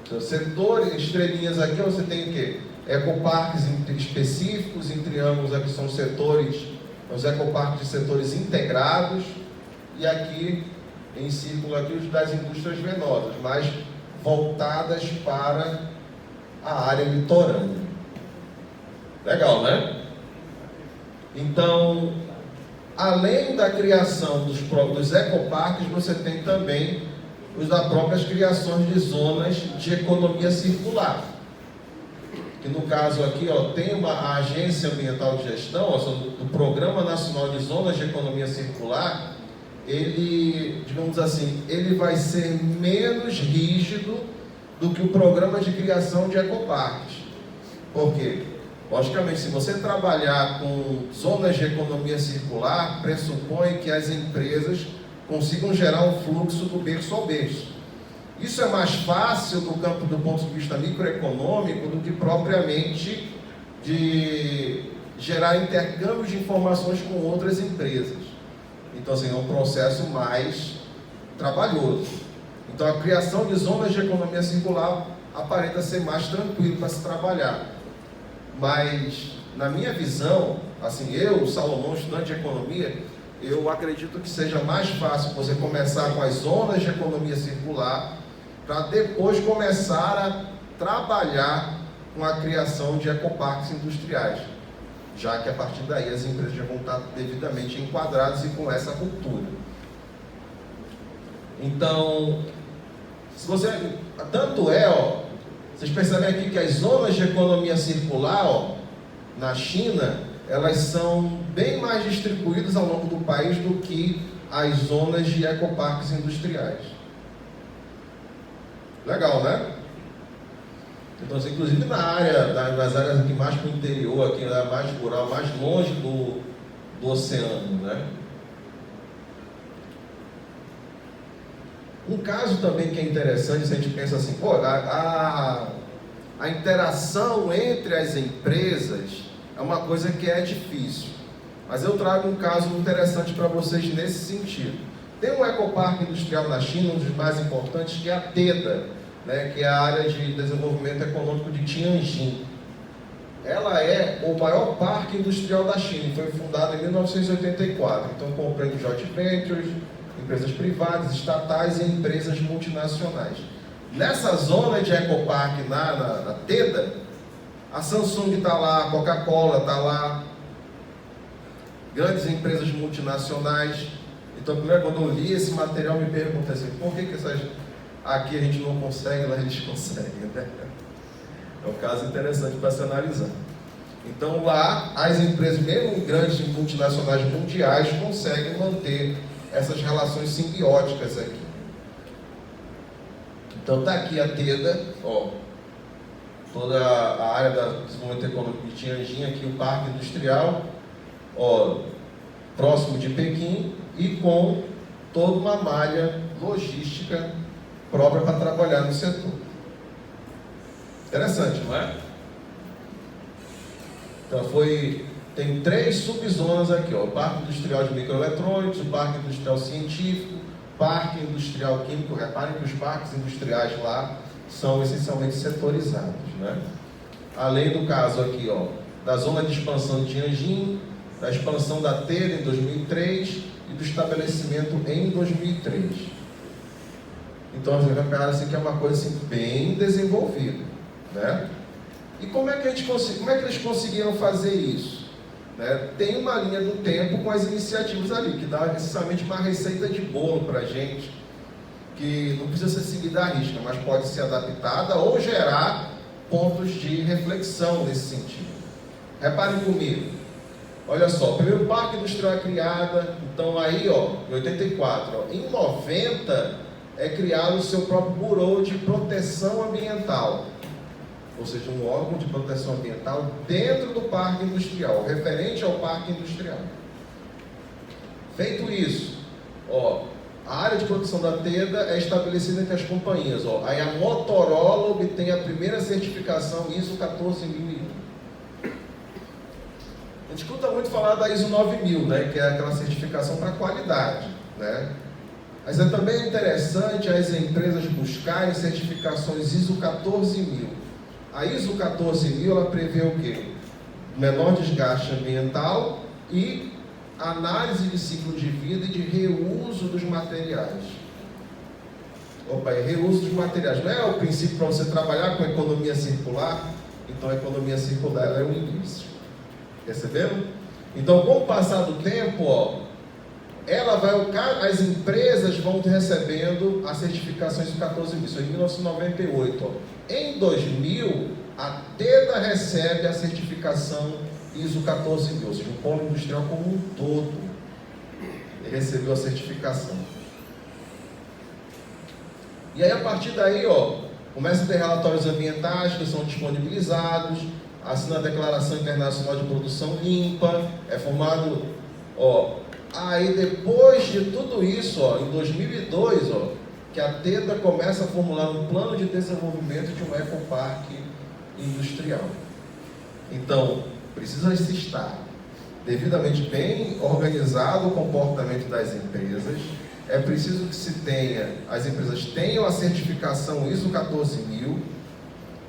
Então, setores, estrelinhas aqui, você tem o quê? Ecoparques específicos, em triângulos aqui são setores, os ecoparques de setores integrados, e aqui, em círculo aqui, os das indústrias venosas, mais voltadas para a área litorânea. Legal, né? Então, além da criação dos ecoparques, você tem também as próprias criações de zonas de economia circular. Que no caso aqui, ó, tem a Agência Ambiental de Gestão, ó, do Programa Nacional de Zonas de Economia Circular, ele, digamos assim, ele vai ser menos rígido do que o programa de criação de ecoparques. Por quê? Logicamente, se você trabalhar com zonas de economia circular, pressupõe que as empresas consigam gerar um fluxo do berço ao berço. Isso é mais fácil do ponto de vista microeconômico do que propriamente de gerar intercâmbio de informações com outras empresas. Então, assim, é um processo mais trabalhoso. Então, a criação de zonas de economia circular aparenta ser mais tranquilo para se trabalhar. Mas, na minha visão, assim, eu, Salomão, estudante de economia, eu acredito que seja mais fácil você começar com as zonas de economia circular para depois começar a trabalhar com a criação de ecoparques industriais, já que a partir daí as empresas já vão estar devidamente enquadradas e com essa cultura. Então, se você, tanto é, ó, vocês percebem aqui que as zonas de economia circular, ó, na China, elas são bem mais distribuídas ao longo do país do que as zonas de ecoparques industriais. Legal, né? Então, assim, inclusive nas áreas aqui mais para o interior, aqui mais rural, mais longe do oceano, né? Um caso também que é interessante, se a gente pensa assim, pô, a interação entre as empresas é uma coisa que é difícil. Mas eu trago um caso interessante para vocês nesse sentido. Tem um ecoparque industrial na China, um dos mais importantes, que é a TEDA, né, que é a área de desenvolvimento econômico de Tianjin. Ela é o maior parque industrial da China, foi fundada em 1984. Então, compreende joint ventures, empresas privadas, estatais e empresas multinacionais. Nessa zona de ecoparque na TEDA, a Samsung está lá, a Coca-Cola está lá, grandes empresas multinacionais. Então, primeiro, quando eu li esse material, me perguntei assim, por que essas aqui a gente não consegue, lá eles conseguem, né? É um caso interessante para se analisar. Então, lá, as empresas, mesmo grandes multinacionais mundiais, conseguem manter essas relações simbióticas aqui. Então, está aqui a TEDA, ó, toda a área do desenvolvimento econômico de Tianjin, aqui o Parque Industrial, ó, próximo de Pequim, e com toda uma malha logística própria para trabalhar no setor. Interessante, não é? Então tem 3 subzonas aqui, ó, o Parque Industrial de Microeletrônicos, o Parque Industrial Científico, Parque Industrial Químico. Reparem que os parques industriais lá são essencialmente setorizados, né? Além do caso aqui, ó, da zona de expansão de Tianjin, da expansão da TEDA em 2003 e do estabelecimento em 2003. Então, você vai pegar assim que é uma coisa assim, bem desenvolvida, né? E como é que eles conseguiram fazer isso? Né? Tem uma linha do tempo com as iniciativas ali, que dá necessariamente uma receita de bolo para a gente, que não precisa ser seguida à risca, mas pode ser adaptada ou gerar pontos de reflexão nesse sentido. Reparem comigo. Olha só, o primeiro parque industrial é criada, então aí, ó, em 84, ó, em 90 é criado o seu próprio Bureau de Proteção Ambiental, ou seja, um órgão de proteção ambiental dentro do parque industrial, referente ao parque industrial. Feito isso, ó, a área de produção da TEDA é estabelecida entre as companhias, ó, aí a Motorola obtém a primeira certificação ISO 14001. A gente escuta muito falar da ISO 9000, né, que é aquela certificação para qualidade, né? Mas é também interessante as empresas buscarem certificações ISO 14000. A ISO 14000 ela prevê o quê? Menor desgaste ambiental e análise de ciclo de vida e de reuso dos materiais. Opa, é reuso dos materiais. Não é o princípio para você trabalhar com economia circular? Então a economia circular ela é o início. Perceberam? Então, com o passar do tempo, ó, as empresas vão recebendo a certificação ISO 14000. Isso em 1998. Ó. Em 2000, a TEDA recebe a certificação ISO 14000, ou seja, o polo industrial como um todo recebeu a certificação. E aí, a partir daí, ó, começa a ter relatórios ambientais que são disponibilizados, assina a Declaração Internacional de Produção Limpa, é formado, ó, aí depois de tudo isso, ó, em 2002, ó, que a TEDA começa a formular um plano de desenvolvimento de um ecoparque industrial. Então, precisa se estar devidamente bem organizado o comportamento das empresas, é preciso que as empresas tenham a certificação ISO 14000,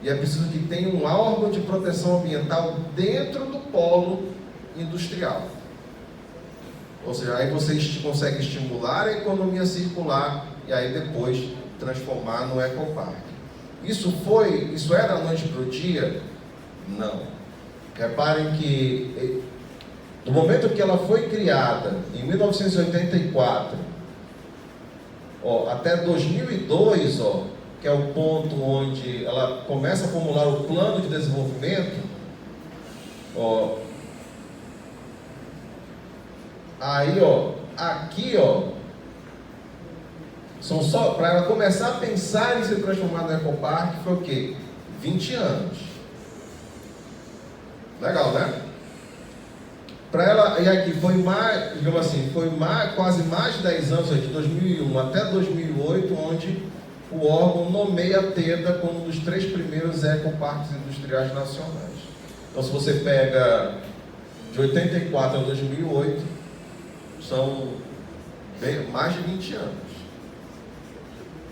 e é preciso que tenha um órgão de proteção ambiental dentro do polo industrial. Ou seja, aí você consegue estimular a economia circular e aí depois transformar no ecoparque. Isso é da noite para o dia? Não. Reparem que do momento que ela foi criada, em 1984, ó, até 2002, ó, que é o ponto onde ela começa a formular o plano de desenvolvimento, ó, aí, ó, aqui, ó, são só, para ela começar a pensar em se transformar no ecoparque, foi o quê? 20 anos. Legal, né? Para ela, e aqui foi mais, digamos assim, quase mais de 10 anos, de 2001 até 2008, onde o órgão nomeia a TEDA como um dos 3 primeiros ecoparques industriais nacionais. Então, se você pega de 84 a 2008, são mais de 20 anos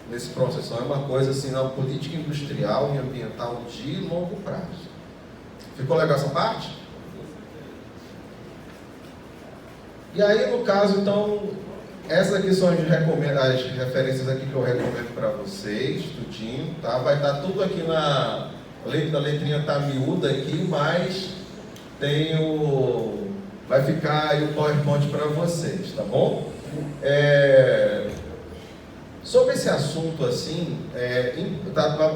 nesse processo. É uma coisa assim, na política industrial e ambiental de longo prazo. Ficou legal essa parte? E aí, no caso, então, essas aqui são as referências aqui que eu recomendo para vocês, tudinho, tá? Vai estar tudo aqui a letrinha está miúda aqui, mas vai ficar aí o PowerPoint para vocês, tá bom? Sobre esse assunto, assim,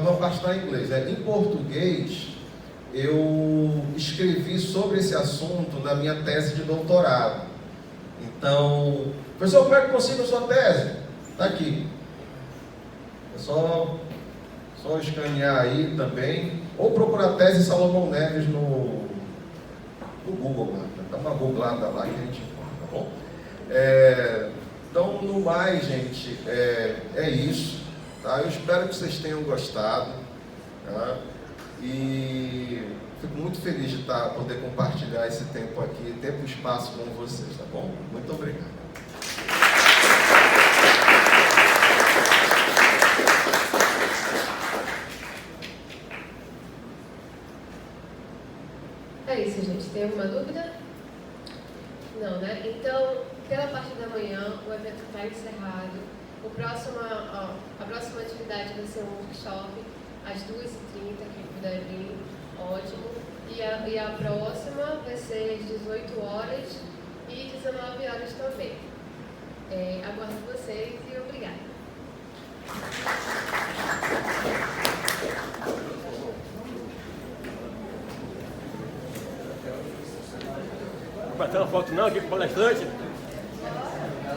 uma parte está em inglês, né? Em português, eu escrevi sobre esse assunto na minha tese de doutorado. Então, professor, como é que consigo a sua tese? Está aqui. É só escanear aí também, ou procurar tese Salomão Neves no Google, né? Dá uma googlada lá que a gente encontra, tá bom? Então, no mais, gente, é isso, tá? Eu espero que vocês tenham gostado, tá? E fico muito feliz de poder compartilhar esse tempo aqui, tempo e espaço com vocês, tá bom? Muito obrigado. É isso, gente. Tem alguma dúvida? Não, né? Então, pela parte da manhã, o evento está encerrado. A próxima atividade vai ser um workshop às 2h30, quem puder vir, ótimo. E a próxima vai ser às 18 horas e 19 horas também. Aguardo vocês e obrigada. Bater uma foto não aqui com o palestrante?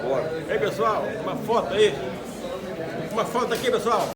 Bora. Ei pessoal, uma foto aí. Uma foto aqui pessoal.